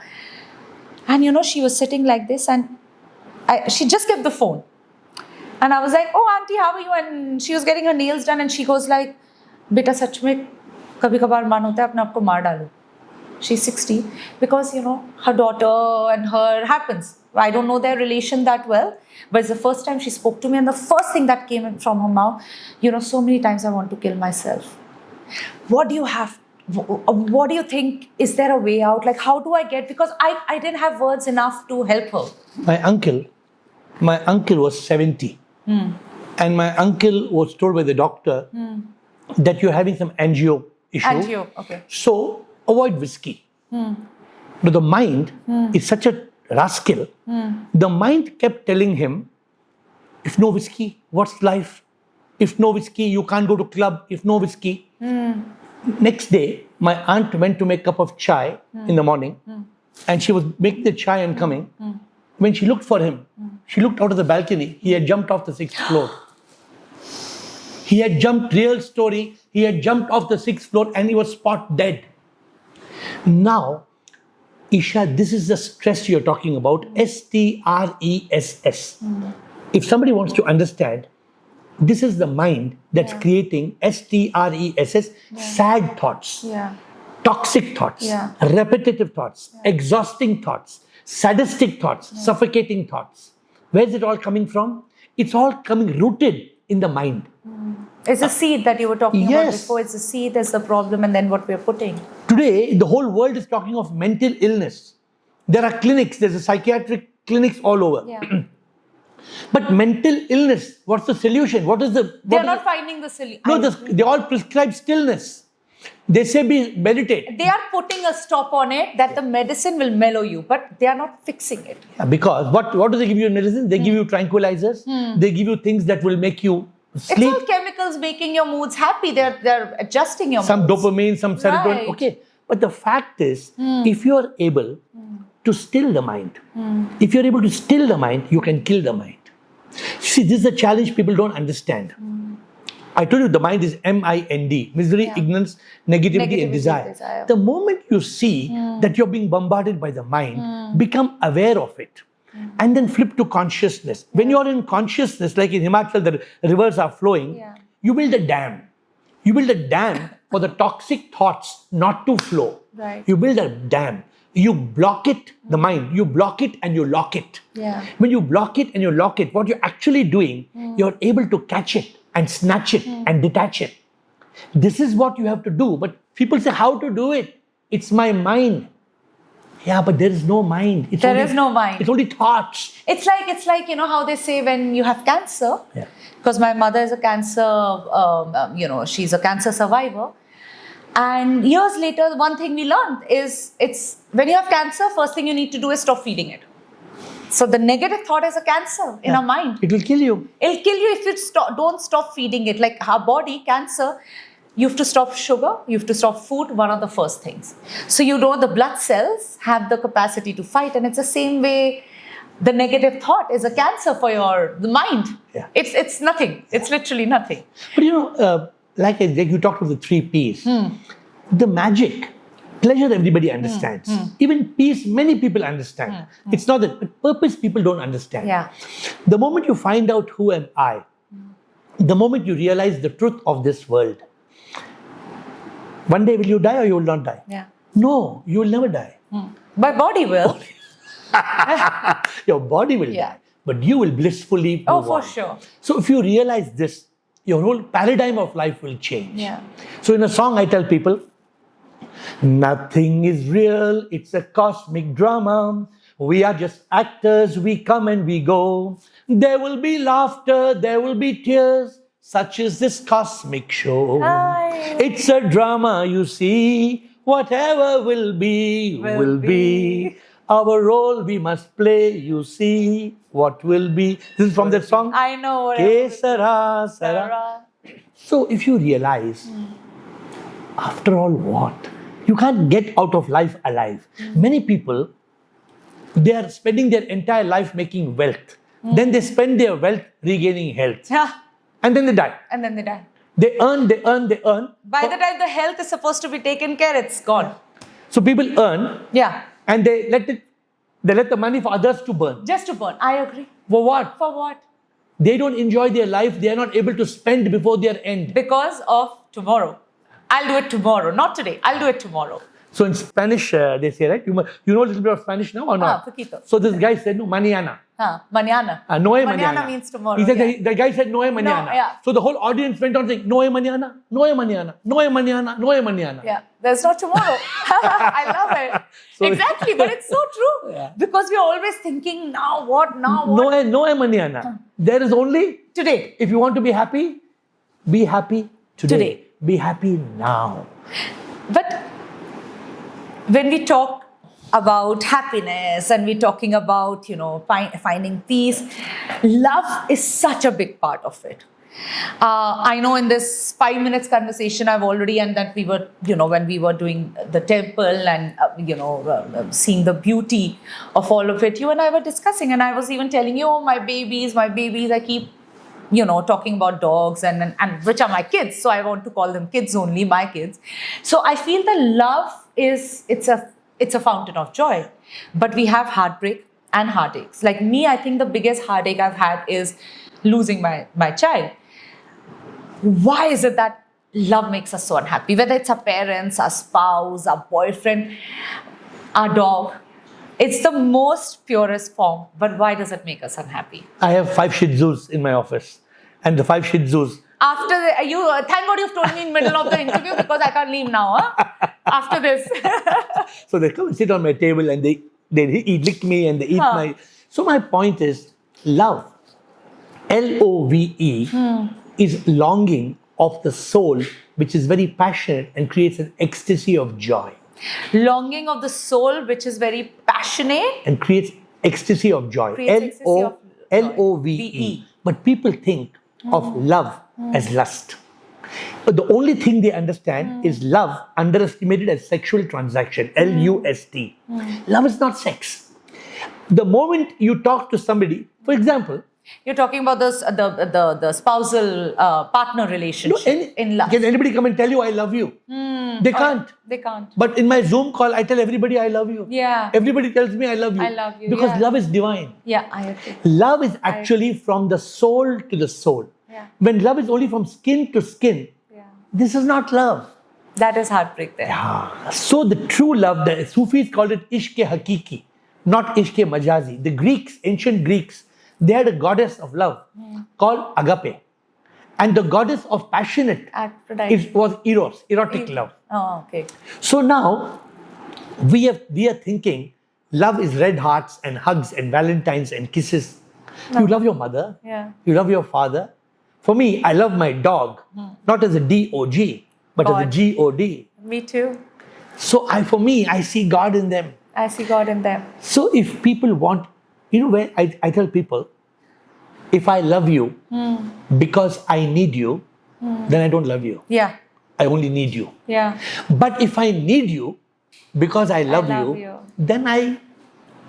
And, she was sitting like this and she just kept the phone. And I was like, oh, Auntie, how are you? And she was getting her nails done and she goes like, Beta, sach mein kabhi kabar man hota hai, apne aap ko maar dalo. She's 60 because, her daughter and her happens. I don't know their relation that well, but it's the first time she spoke to me and the first thing that came from her mouth, so many times I want to kill myself. What do you think? Is there a way out? Like, how do I get, because I didn't have words enough to help her. My uncle was 70. And my uncle was told by the doctor that you're having some angio issue. Okay. So avoid whiskey. But the mind is such a rascal. The mind kept telling him, if no whiskey, what's life? If no whiskey, you can't go to club. If no whiskey. Next day, my aunt went to make a cup of chai in the morning. And she was making the chai and coming. When she looked for him, she looked out of the balcony. He had jumped off the 6th floor. He had jumped, real story, he had jumped off the 6th floor and he was spot dead. Now, Esha, this is the stress you're talking about, stress. If somebody wants to understand, this is the mind that's creating stress, sad thoughts, toxic thoughts, repetitive thoughts, exhausting thoughts, sadistic thoughts, suffocating thoughts. Where is it all coming from? It's all coming rooted in the mind. It's a seed that you were talking about before. It's a seed, that's the problem, and then what we're putting. Today, the whole world is talking of mental illness. There are clinics, there's a psychiatric clinics all over. But mental illness, what's the solution? They're not finding the solution. No, they all prescribe stillness. They say meditate. They are putting a stop on it that the medicine will mellow you, but they are not fixing it. Because what do they give you in medicine? They give you tranquilizers. They give you things that will make you sleep. It's all chemicals making your moods happy. They're adjusting your some moods. Dopamine, some serotonin. Right. Okay. But the fact is, if you are able to still the mind, if you're able to still the mind, you can kill the mind. See, this is a challenge people don't understand. I told you the mind is MIND, misery, ignorance, negativity and desire. The moment you see that you're being bombarded by the mind, become aware of it and then flip to consciousness. When you're in consciousness, like in Himachal, the rivers are flowing, you build a dam. You build a dam for the toxic thoughts not to flow. Right. You build a dam. You block it, the mind, you block it and you lock it. When you block it and you lock it, what you're actually doing, you're able to catch it and snatch it and detach it. This is what you have to do. But people say, how to do it? It's my mind. Yeah, but there is no mind. There is no mind. It's only thoughts. It's like, how they say when you have cancer, Yeah. because my mother is a cancer, she's a cancer survivor. And years later, one thing we learned is it's when you have cancer, first thing you need to do is stop feeding it. So the negative thought is a cancer in our mind. It will kill you. It'll kill you if you don't stop feeding it. Like our body, cancer, you have to stop sugar, you have to stop food, one of the first things. So the blood cells have the capacity to fight, and it's the same way the negative thought is a cancer for the mind. Yeah. It's nothing. It's literally nothing. But like you talked about the 3 Ps. The magic, pleasure everybody understands. Even peace, many people understand. It's not that, but purpose people don't understand. Yeah. The moment you find out who am I, the moment you realize the truth of this world, one day will you die or you will not die? Yeah. No, you will never die. My body will. Your body will Yeah. die, but you will blissfully move For on. sure. So if you realize this, your whole paradigm of life will change. Yeah. So in a song I tell people, nothing is real, it's a cosmic drama. We are just actors, we come and we go. There will be laughter, there will be tears. Such is this cosmic show. Hi. It's a drama, you see. Whatever will be, will be. Our role we must play, you see. What will be. This is from that song. I know. Ke Sara, Sara. So if you realize, after all what? You can't get out of life alive. Many people, they are spending their entire life making wealth. Then they spend their wealth regaining health. Yeah. And then they die. And then they die. They earn. By the time the health is supposed to be taken care, it's gone. So people earn Yeah. and they let the money for others to burn. Just to burn. I agree. For what? For what? They don't enjoy their life. They are not able to spend before their end. Because of tomorrow. I'll do it tomorrow. Not today. I'll do it tomorrow. So in Spanish, they say, right? You know a little bit of Spanish now or not? Poquito. So this guy said, no, mañana. Mañana. No hay Mañana mañana. means tomorrow. He said, yeah. the guy said, no hay mañana. yeah. So the whole audience went on saying, no hay mañana, no hay mañana, no hay mañana, no hay mañana. Yeah, there's no tomorrow. I love it. So- exactly, but it's so true. Yeah. Because we're always thinking, now what? No hay mañana. There is only, Today. if you want to be happy today. Be happy now. But when we talk about happiness and we're talking about, finding peace, love is such a big part of it. I know in this 5 minutes conversation, I've already, and that we were, when we were doing the temple and, seeing the beauty of all of it, you and I were discussing, and I was even telling you, oh, my babies, I keep, talking about dogs and which are my kids. So I want to call them kids only, my kids. So I feel that love it's a fountain of joy, but we have heartbreak and heartaches. Like me, I think the biggest heartache I've had is losing my child. Why is it that love makes us so unhappy? Whether it's our parents, our spouse, our boyfriend, our dog, it's the most purest form. But why does it make us unhappy? I have 5 Shih Tzus in my office. And the 5 Shih Tzus, After thank God you've told me in the middle of the interview because I can't leave now. Huh? After this. so they come and sit on my table and they lick me and they eat my... So my point is, love, L-O-V-E, is longing of the soul, which is very passionate and creates an ecstasy of joy. Longing of the soul, which is very passionate. And creates ecstasy of joy. Creates ecstasy of joy. L-O-V-E. But people think of love as lust. The only thing they understand is love underestimated as sexual transaction, L-U-S-T. Love is not sex. The moment you talk to somebody, for example, You're talking about the spousal partner relationship in love. Can anybody come and tell you I love you? They can't. They can't. But in my Zoom call, I tell everybody I love you. Yeah. Everybody tells me I love you. I love you, Because yeah. love is divine. Yeah, I agree. Love is actually from the soul to the soul. Yeah. When love is only from skin to skin, Yeah. this is not love. That is heartbreak there. So the true love, the Sufis called it ishq hakiki, not ishq majazi. The Greeks, ancient Greeks, they had a goddess of love called agape. And the goddess of passionate was Eros, erotic love. Oh, okay. So now we are thinking love is red hearts and hugs and valentines and kisses. No. You love your mother. Yeah. You love your father. For me, I love my dog, not as a D-O-G, but as a G-O-D. Me too. So for me, I see God in them. I see God in them. So if people want, where I tell people, if I love you because I need you, then I don't love you. Yeah. I only need you. Yeah. But if I need you because I love you, then I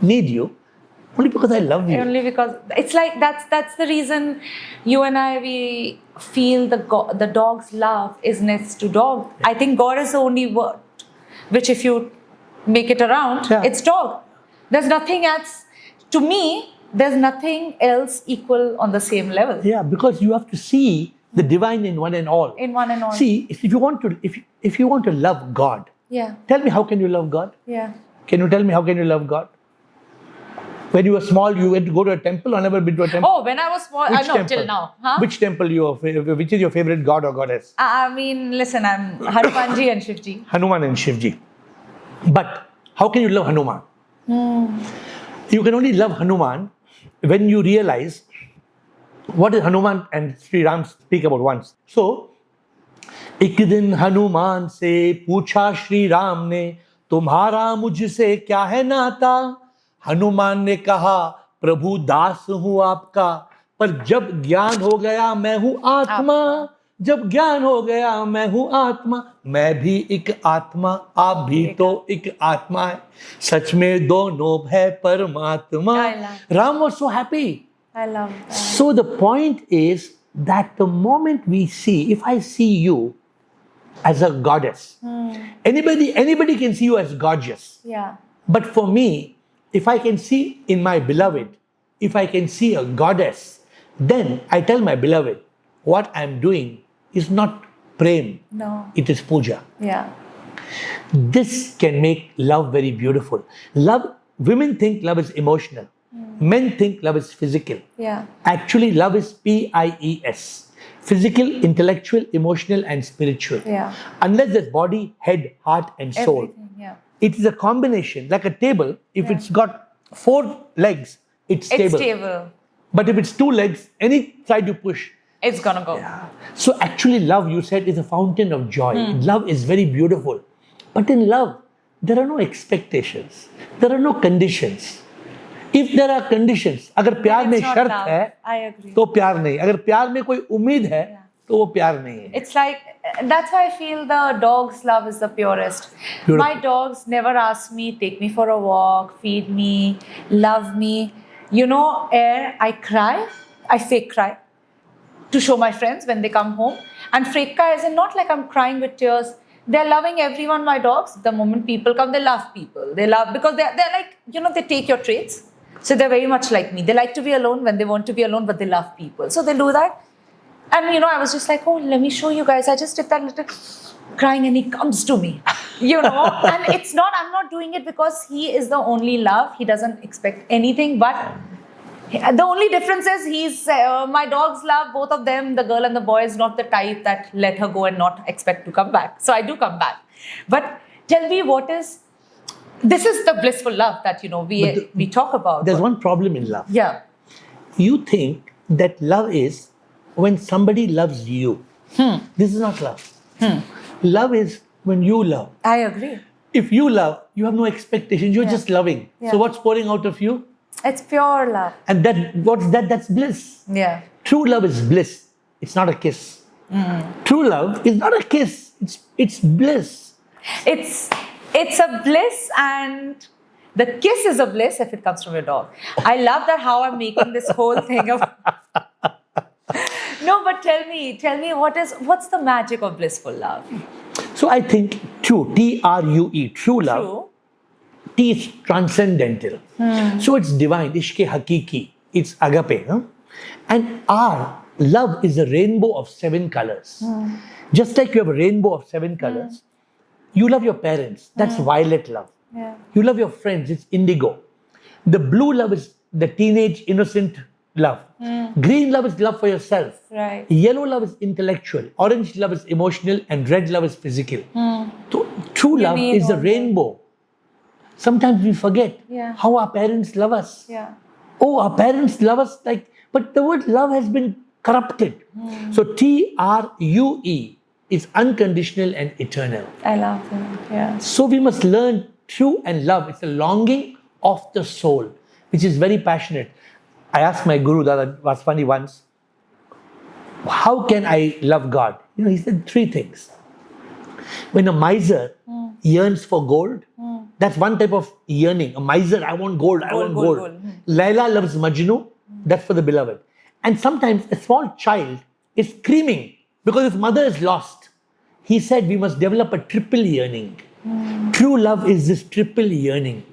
need you only because I love you. Only because it's like that's the reason you and I, we feel the dog's love is next to dog. Yeah. I think God is the only word, which if you make it around, it's dog. There's nothing else. To me, there's nothing else equal on the same level. Yeah, because you have to see the divine in one and all. In one and all. See, if you want to love God, tell me how can you love God? Yeah. Can you tell me how can you love God? When you were small, you went to go to a temple or never been to a temple? Oh, when I was small, till now. Huh? Which temple which is your favorite god or goddess? I mean, listen, I'm Hanumanji and Shivji. Hanuman and Shivji. But how can you love Hanuman? You can only love Hanuman when you realize what is Hanuman and Sri Ram speak about once. So, एक दिन हनुमान से पूछा श्री राम ने, तुम्हारा मुझसे क्या है नाता? हनुमान ने कहा, प्रभु दास हूं आपका, पर जब ज्ञान हो गया मैं हूं आत्मा, जब ज्ञान हो गया मैं हूं आत्मा, मैं भी एक आत्मा, आप भी तो एक आत्मा है, सच में दोनों है परमात्मा. Ram was so happy. I love that. So the point is that the moment we see, if I see you as a goddess, anybody can see you as gorgeous. Yeah. But for me, if I can see in my beloved, if I can see a goddess, then I tell my beloved, what I'm doing is not prem. No. It is puja. Yeah. This can make love very beautiful. Love, women think love is emotional. Men think love is physical. Yeah. Actually, love is PIES. Physical, intellectual, emotional, and spiritual. Yeah. Unless there's body, head, heart, and soul. Everything, yeah. It is a combination. Like a table, if it's got 4 legs, it's stable. It's stable. But if it's 2 legs, any side you push, it's gonna go. Yeah. So actually love, you said, is a fountain of joy. Love is very beautiful. But in love, there are no expectations. There are no conditions. If there are conditions, अगर प्यार में शर्त है, तो प्यार नहीं. अगर प्यार में कोई उम्मीद है, तो वो प्यार नहीं है. It's like, that's why I feel the dog's love is the purest. Beautiful. My dogs never ask me, take me for a walk, feed me, love me. Air, I cry, I fake cry to show my friends when they come home. And fake cry is not like I'm crying with tears. They're loving everyone, my dogs. The moment people come, they love people. They love, because they're like, they take your traits. So they're very much like me. They like to be alone when they want to be alone, but they love people. So they do that. And, I was just like, oh, let me show you guys. I just did that little crying and he comes to me, And I'm not doing it because he is the only love. He doesn't expect anything, but the only difference is he's, my dogs love, both of them, the girl and the boy, is not the type that let her go and not expect to come back. So I do come back. But tell me, this is the blissful love that, we talk about. There's one problem in love. Yeah. You think that love is when somebody loves you. This is not love. Love is when you love. I agree. If you love, you have no expectations. You're just loving. Yeah. So what's pouring out of you? It's pure love. And that's bliss. Yeah. True love is bliss. It's not a kiss. True love is not a kiss. It's bliss. It's a bliss, and the kiss is a bliss if it comes from your dog. I love that how I'm making this whole thing of... No, but tell me, what's the magic of blissful love? So I think true, T-R-U-E, true love. True. T is transcendental. So it's divine, ishke hakiki. It's agape. Huh? And R, love is a rainbow of 7 colors. Just like you have a rainbow of 7 colors, you love your parents. That's violet love. Yeah. You love your friends. It's indigo. The blue love is the teenage innocent love. Green love is love for yourself. Right. Yellow love is intellectual. Orange love is emotional. And red love is physical. True love need is the all rainbow. Sometimes we forget how our parents love us. Yeah. Oh, our parents love us but the word love has been corrupted. So TRUE is unconditional and eternal. I love that. Yeah. So we must learn true and love. It's a longing of the soul, which is very passionate. I asked my guru, that was funny once, how can I love God? He said 3 things. When a miser yearns for gold, that's one type of yearning. A miser, I want gold, I want gold. Laila loves Majnu, that's for the beloved. And sometimes a small child is screaming because his mother is lost. He said we must develop a triple yearning. True love is this triple yearning.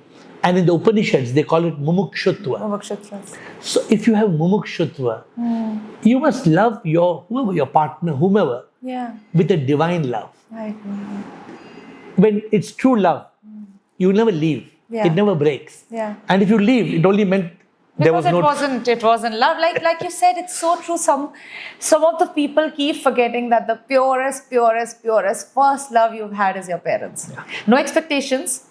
And in the Upanishads, they call it mumukshutva. So if you have mumukshutva, you must love your partner, whomever, with a divine love. I agree. When it's true love, you will never leave. Yeah. It never breaks. Yeah. And if you leave, it only meant there was Because it wasn't love. Like you said, it's so true. Some of the people keep forgetting that the purest first love you've had is your parents. Yeah. No expectations,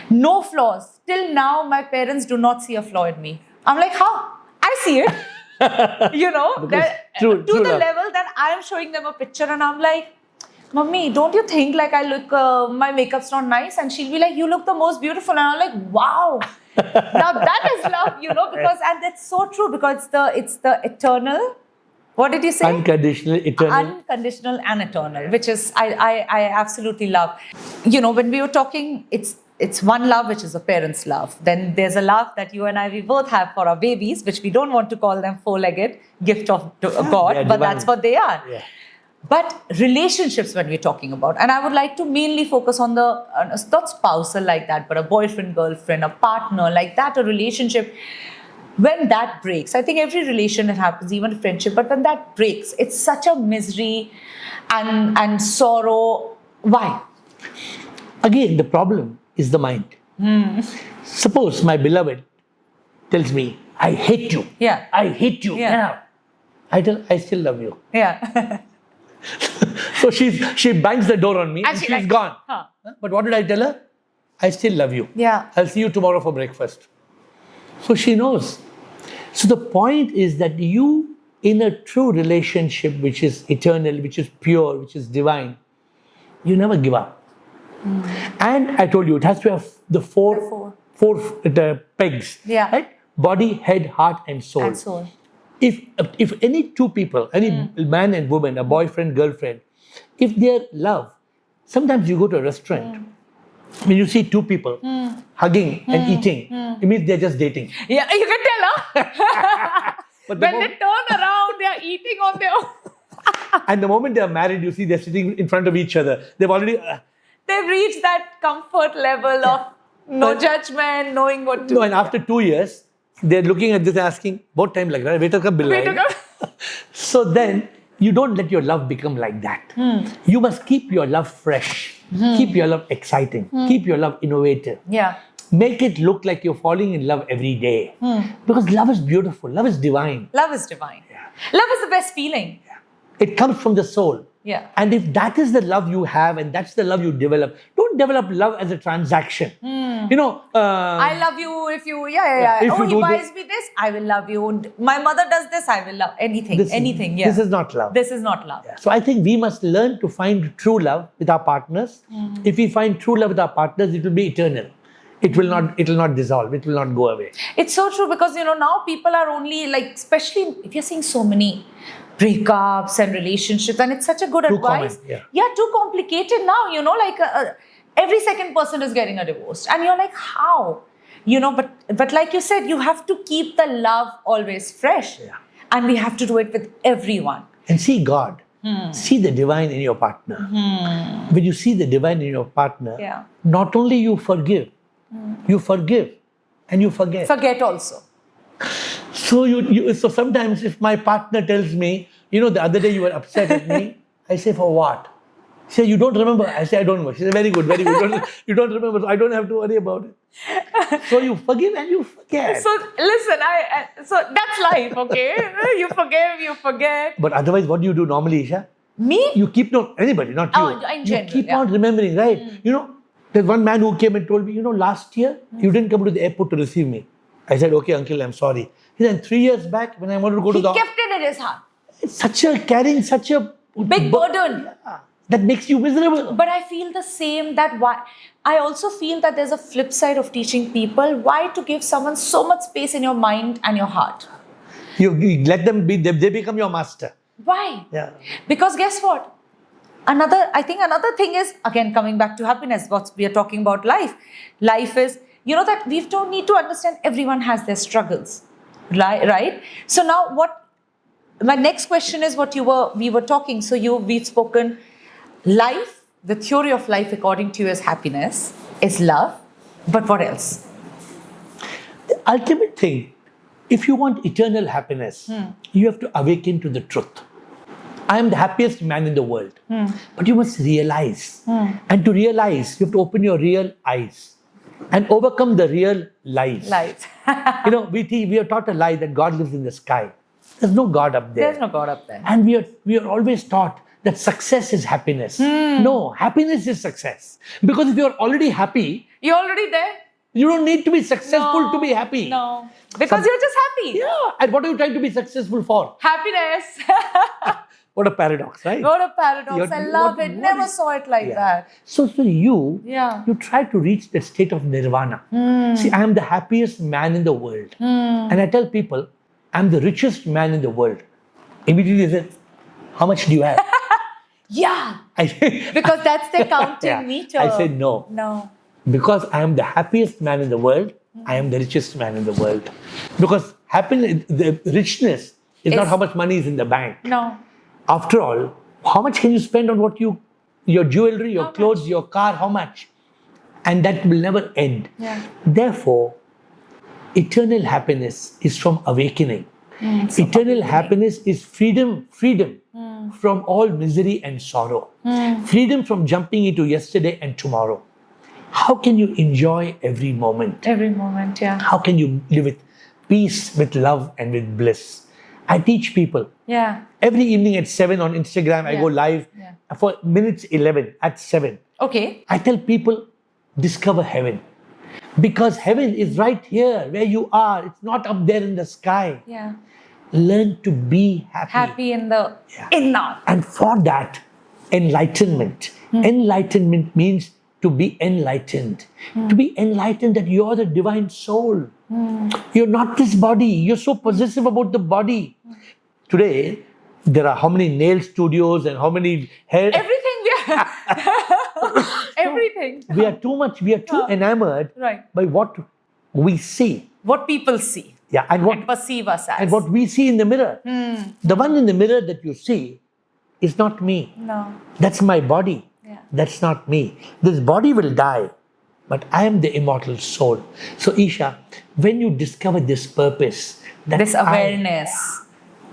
no flaws. Till now, my parents do not see a flaw in me. I'm like, how? I see it. True the love. level that I'm showing them a picture and I'm like, Mummy, don't you think like I look, my makeup's not nice? And she'll be like, you look the most beautiful. And I'm like, wow. Now that is love, because, and that's so true because it's the eternal, what did you say? Unconditional, eternal. Unconditional and eternal, which is, I absolutely love. When we were talking, it's one love, which is a parent's love. Then there's a love that you and I, we both have for our babies, which we don't want to call them four-legged gift of God, but that's what they are. Yeah. But relationships when we're talking about, and I would like to mainly focus on not spousal like that, but a boyfriend, girlfriend, a partner like that, a relationship. When that breaks, I think every relation it happens, even a friendship, but when that breaks, it's such a misery and sorrow. Why? Again, the problem is the mind. Suppose my beloved tells me, I hate you. Yeah. I hate you. Yeah. I tell, I still love you. Yeah. So she bangs the door on me and she's gone. Huh. But what did I tell her? I still love you. Yeah. I'll see you tomorrow for breakfast. So she knows. So the point is that you, in a true relationship which is eternal, which is pure, which is divine, you never give up. And I told you, it has to have the four pegs. Yeah. Right? Body, head, heart, and soul. And soul. If any two people, any man and woman, a boyfriend, girlfriend, if their love, sometimes you go to a restaurant, when you see two people hugging and eating, it means they're just dating. Yeah, you can tell, huh? But when they turn around, they're eating on their own. And the moment they're married, you see they're sitting in front of each other. They've already... They've reached that comfort level of no judgment, knowing what to do. No, and after 2 years, they're looking at this asking, what time lag raha hai? Waiter ka bill aayega. So then, you don't let your love become like that. You must keep your love fresh. Keep your love exciting. Keep your love innovative. Yeah. Make it look like you're falling in love every day. Because love is beautiful. Love is divine. Love is divine. Yeah. Love is the best feeling. Yeah. It comes from the soul. Yeah. And if that is the love you have and that's the love you develop, don't develop love as a transaction. I love you if you, If you he do buys me this, I will love you. My mother does this, I will love anything. Anything. This is not love. This is not love. Yeah. So I think we must learn to find true love with our partners. If we find true love with our partners, it will be eternal. It will not dissolve. It will not go away. It's so true because, now people are only especially if you're seeing so many breakups and relationships, and it's such a good advice. Common, too complicated now, every second person is getting a divorce. And you're like, how? But like you said, you have to keep the love always fresh. Yeah. And we have to do it with everyone. And see God. See the divine in your partner. When you see the divine in your partner, not only you forgive and you forget. Forget also. So sometimes if my partner tells me, the other day you were upset at me, I say, for what? She said, you don't remember? I said, I don't remember. She said, very good, very good. You don't remember, so I don't have to worry about it. So you forgive and you forget. So listen, so that's life, okay? You forgive, you forget. But otherwise, what do you do normally, Isha? Me? You keep, no, anybody, not you. Oh, in general, you keep yeah. on remembering, right? You know, there's one man who came and told me, last year, you didn't come to the airport to receive me. I said, okay, uncle, I'm sorry. He said, 3 years back, when I wanted to go to the... He kept it in his heart. It's carrying such a... Big burden. Yeah, that makes you miserable. But I feel the same, I also feel that there's a flip side of teaching people why to give someone so much space in your mind and your heart. You let them be, they become your master. Why? Yeah. Because guess what? I think another thing is, again, coming back to happiness, what we are talking about life. Life is, that we don't need to understand everyone has their struggles, right? So now my next question is we were talking, so we've spoken life, the theory of life according to you is happiness, is love, but what else? The ultimate thing, if you want eternal happiness, you have to awaken to the truth. I am the happiest man in the world. But you must realize. And to realize, you have to open your real eyes and overcome the real lies. We are taught a lie that God lives in the sky. There's no God up there. There's no God up there. And we are always taught that success is happiness. No, happiness is success. Because if you're already happy, you're already there. You don't need to be successful to be happy. No, because you're just happy. Yeah, and what are you trying to be successful for? Happiness. What a paradox, right? What a paradox. I love it. Never saw it like that. So you try to reach the state of nirvana. See, I am the happiest man in the world. And I tell people, I'm the richest man in the world. Immediately they say, how much do you have? Yeah. Because that's the counting meter. I say no. No. Because I am the happiest man in the world, I am the richest man in the world. Because happiness, the richness is not how much money is in the bank. No. After all, how much can you spend on your jewelry, your clothes, your car, how much? And that will never end. Yeah. Therefore, eternal happiness is from awakening. Eternal happiness is freedom from all misery and sorrow. Freedom from jumping into yesterday and tomorrow. How can you enjoy every moment? Every moment, yeah. How can you live with peace, with love, and with bliss? I teach people. Yeah. Every evening at 7 on Instagram, I go live for minutes 11 at 7. Okay. I tell people, discover heaven. Because heaven is right here where you are. It's not up there in the sky. Yeah. Learn to be happy. Happy in the inner. And for that, enlightenment. Enlightenment means to be enlightened. To be enlightened that you're the divine soul. You're not this body. You're so possessive about the body. Today, there are how many nail studios and how many hair... Everything. Everything. We are too enamored by what we see. What people see. Yeah, and perceive us as. And what we see in the mirror. The one in the mirror that you see is not me. No. That's my body. Yeah. That's not me. This body will die, but I am the immortal soul. So Isha, when you discover this purpose, this awareness,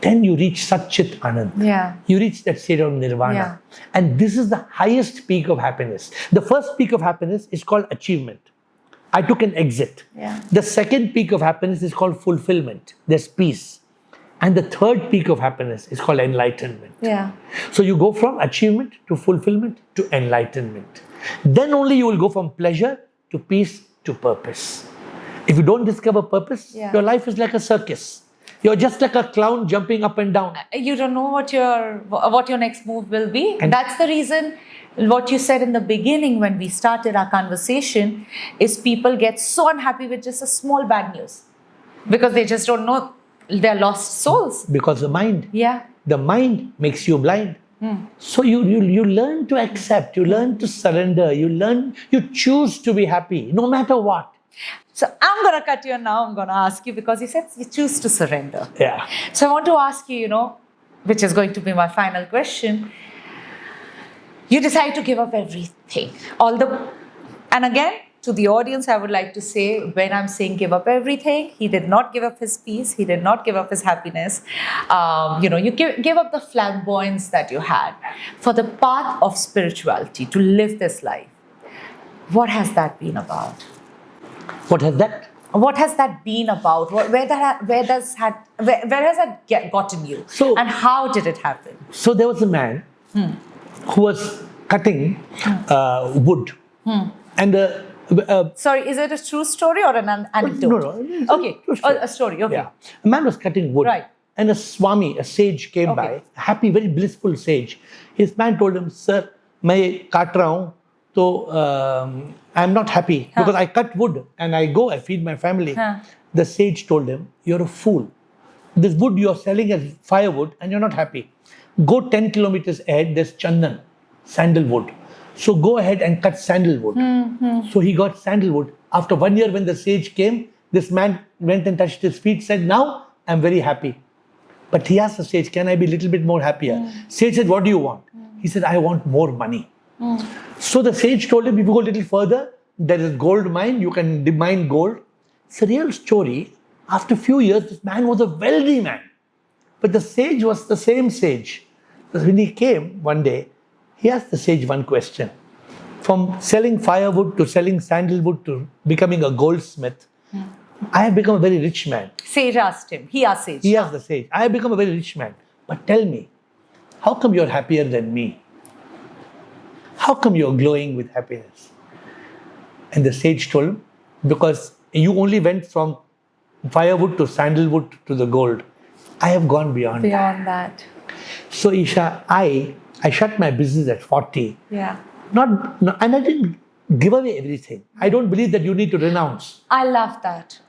then you reach Satchitanand. Yeah. You reach that state of nirvana. Yeah. And this is the highest peak of happiness. The first peak of happiness is called achievement. I took an exit. Yeah. The second peak of happiness is called fulfillment. There's peace. And the third peak of happiness is called enlightenment. Yeah. So you go from achievement to fulfillment to enlightenment. Then only you will go from pleasure to peace to purpose. If you don't discover purpose, your life is like a circus. You're just like a clown jumping up and down. You don't know what your next move will be. And that's the reason what you said in the beginning when we started our conversation is people get so unhappy with just a small bad news. Because they just don't know they're lost souls. Because the mind. Yeah. The mind makes you blind. So you learn to accept, you learn to surrender, you choose to be happy, no matter what. So I'm going to cut you now. I'm going to ask you because you said you choose to surrender. Yeah. So I want to ask you, which is going to be my final question. You decide to give up everything. And again, to the audience, I would like to say, when I'm saying give up everything, he did not give up his peace. He did not give up his happiness. You give up the flamboyance that you had for the path of spirituality to live this life. What has that been about? What has that? What has that been about? Where has that gotten you? And how did it happen? So there was a man who was cutting wood. And sorry, is it a true story or an anecdote? No. Okay, a story. Okay. Yeah. A man was cutting wood. Right. And a Swami, a sage, came by, a happy, very blissful sage. His man told him, "Sir, मैं काट रहा हूँ, तो I'm not happy because I cut wood and I feed my family." The sage told him, "You're a fool. This wood you're selling as firewood and you're not happy. Go 10 kilometers ahead, there's chandan, sandalwood. So go ahead and cut sandalwood." So he got sandalwood. After 1 year when the sage came, this man went and touched his feet, said, "Now I'm very happy." But he asked the sage, "Can I be a little bit more happier?" Sage said, "What do you want?" He said, "I want more money." So the sage told him, "If you go a little further, there is gold mine, you can mine gold." It's a real story. After a few years, this man was a wealthy man. But the sage was the same sage. When he came one day, he asked the sage one question. From selling firewood to selling sandalwood to becoming a goldsmith, I have become a very rich man. Sage asked him. He asked Sage. He asked the sage, "I have become a very rich man. But tell me, how come you're happier than me? How come you're glowing with happiness?" And the sage told him, "Because you only went from firewood to sandalwood to the gold. I have gone beyond that. So Esha, I shut my business at 40. Yeah. And I didn't give away everything. I don't believe that you need to renounce. I love that.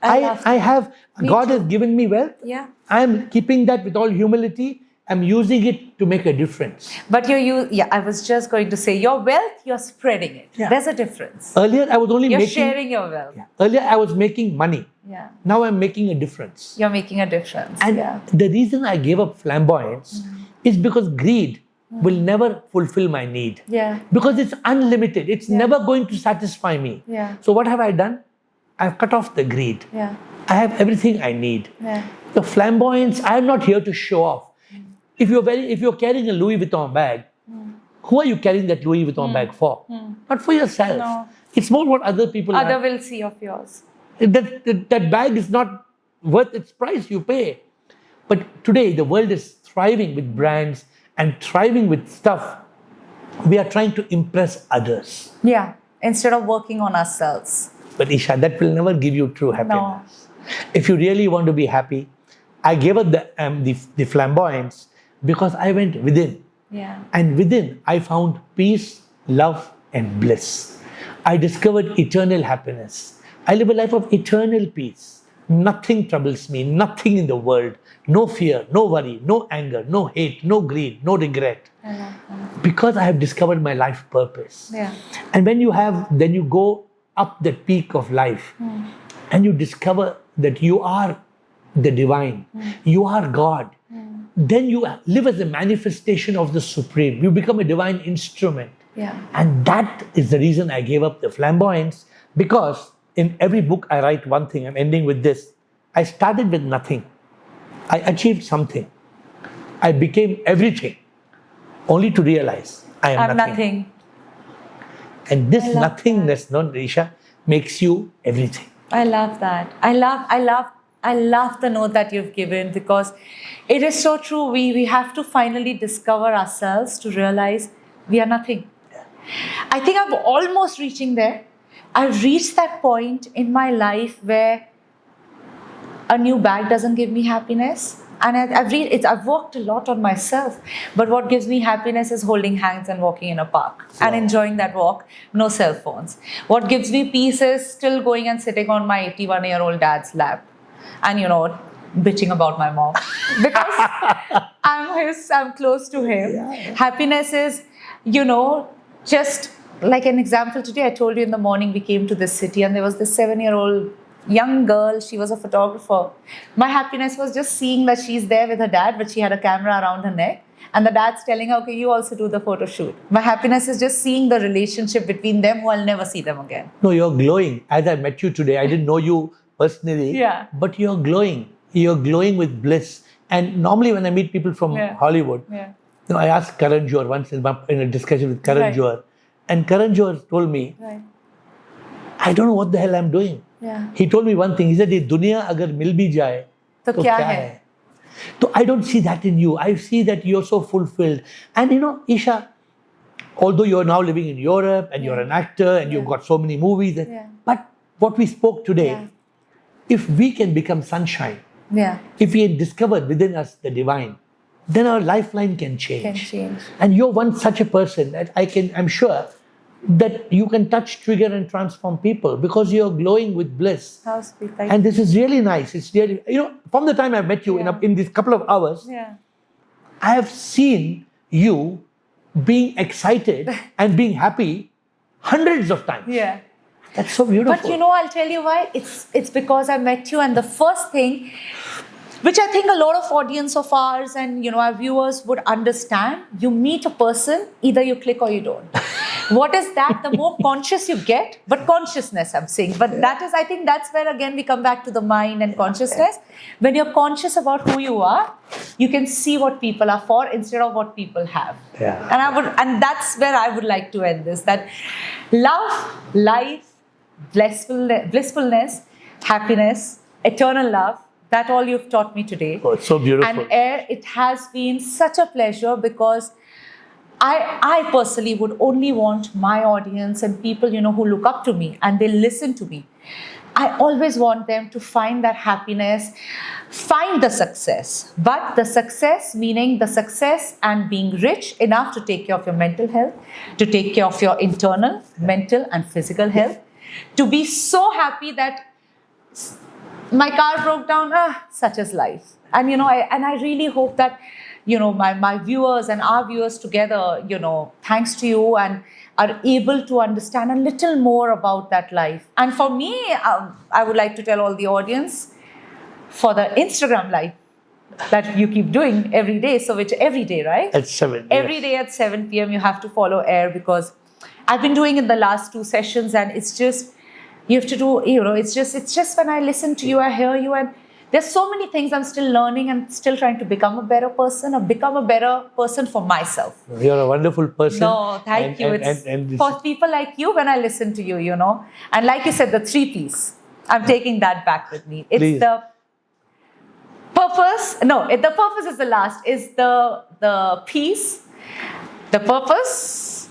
God has given me wealth. Yeah. I am keeping that with all humility. I'm using it to make a difference. But I was just going to say, your wealth, you're spreading it. Yeah. There's a difference. Earlier, I was only You're sharing your wealth. Yeah. Earlier, I was making money. Yeah. Now I'm making a difference. You're making a difference. And the reason I gave up flamboyance is because greed will never fulfill my need. Yeah. Because it's unlimited. It's never going to satisfy me. Yeah. So what have I done? I've cut off the greed. Yeah. I have everything I need. Yeah. The flamboyance, I'm not here to show off. If you're carrying a Louis Vuitton bag, who are you carrying that Louis Vuitton bag for? Not for yourself. No. It's more what other people Other will see of yours. That bag is not worth its price you pay. But today, the world is thriving with brands and thriving with stuff. We are trying to impress others. Yeah, instead of working on ourselves. But Esha, that will never give you true happiness. No. If you really want to be happy, I gave up the flamboyance because I went within. Yeah. And within, I found peace, love, and bliss. I discovered eternal happiness. I live a life of eternal peace. Nothing troubles me, nothing in the world. No fear, no worry, no anger, no hate, no greed, no regret. I love that. Because I have discovered my life purpose. Yeah. And when you go up the peak of life and you discover that you are the divine, you are God, then you live as a manifestation of the Supreme. You become a divine instrument. Yeah. And that is the reason I gave up the flamboyance, because in every book I write one thing. I'm ending with this. I started with nothing. I achieved something. I became everything, only to realize I am nothing. And this nothingness, Esha, makes you everything. I love that. I love the note that you've given, because it is so true. We have to finally discover ourselves to realize we are nothing. I think I'm almost reaching there. I've reached that point in my life where a new bag doesn't give me happiness. And I've worked a lot on myself. But what gives me happiness is holding hands and walking in a park and enjoying that walk. No cell phones. What gives me peace is still going and sitting on my 81-year-old dad's lap and, bitching about my mom. Because I'm close to him. Yeah. Happiness is, just like an example today, I told you in the morning we came to this city and there was this 7-year-old young girl, she was a photographer. My happiness was just seeing that she's there with her dad, but she had a camera around her neck. And the dad's telling her, okay, you also do the photo shoot. My happiness is just seeing the relationship between them who I'll never see them again. No, you're glowing. As I met you today, I didn't know you personally, but you're glowing. You're glowing with bliss. And normally when I meet people from Hollywood, I asked Karan Johar once in a discussion with Karan Johar. And Karan Johar told me, I don't know what the hell I'm doing. He told me one thing. He said, "Ye dunya agar mil bhi jaye, to kya hai?" So I don't see that in you. I see that you're so fulfilled. And Esha, although you're now living in Europe and you're an actor and you've got so many movies, but what we spoke today, if we can become sunshine, if we discover within us the divine, then our lifeline can change. And you're such a person that I'm sure that you can touch, trigger and transform people because you're glowing with bliss. How sweet. And this is really nice. It's really, from the time I've met you in this couple of hours, I have seen you being excited and being happy hundreds of times. That's so beautiful. But I'll tell you why. It's because I met you, and the first thing, which I think a lot of audience of ours and our viewers would understand, you meet a person, either you click or you don't. What is that? The more conscious you get, but consciousness I'm saying. But I think that's where again we come back to the mind and consciousness. When you're conscious about who you are, you can see what people are for instead of what people have. And that's where I would like to end this. That love, life, blissfulness, happiness, eternal love, that all you've taught me today. Oh, it's so beautiful. And Air, it has been such a pleasure because I personally would only want my audience and people, who look up to me and they listen to me. I always want them to find that happiness, find the success. But the success, meaning the success and being rich enough to take care of your mental health, to take care of your internal, mental and physical health, to be so happy that my car broke down, such is life. And, I really hope that, my viewers and our viewers together, thanks to you, and are able to understand a little more about that life. And for me, I would like to tell all the audience for the Instagram live that you keep doing every day. So which every day, right? At 7. Every day at 7 p.m. you have to follow Air, because I've been doing it the last 2 sessions, and it's just, you have to do, it's just when I listen to you, I hear you, and there's so many things I'm still learning and still trying to become a better person, or become a better person for myself. You're a wonderful person. No, thank you. It's for people like you, when I listen to you, And like you said, the 3 Ps, I'm taking that back with me. It's Please. the purpose. No, the purpose is the last. Is the peace, the purpose,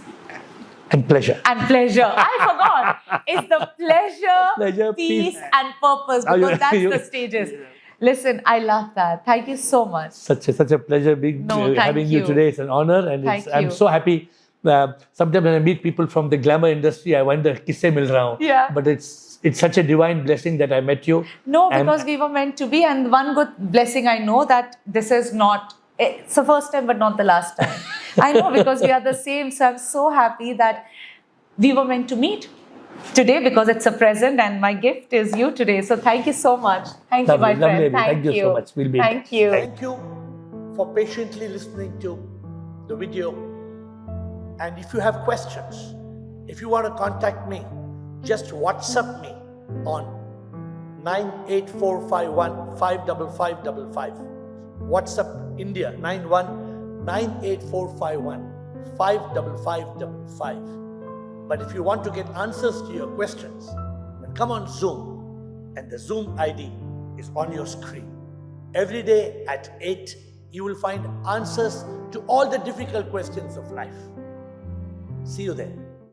and pleasure. I forgot. It's the pleasure, peace, and purpose, because that's the stages. Listen, I love that. Thank you so much. Such a pleasure having you today. It's an honor, and I'm so happy. Sometimes when I meet people from the glamour industry, I wonder, kisse mil raha hu? But it's such a divine blessing that I met you. No, because we were meant to be, and one good blessing I know, that this is not, it's the first time but not the last time. I know, because we are the same, so I'm so happy that we were meant to meet today, because it's a present and my gift is you today. So thank you so much. Thank you, my friend. Thank you so much. We'll be Thank you. Thank you for patiently listening to the video. And if you have questions, if you want to contact me, just WhatsApp me on 98451 55555. WhatsApp India 9198451 55555. But if you want to get answers to your questions, then come on Zoom, and the Zoom ID is on your screen. Every day at 8, you will find answers to all the difficult questions of life. See you there.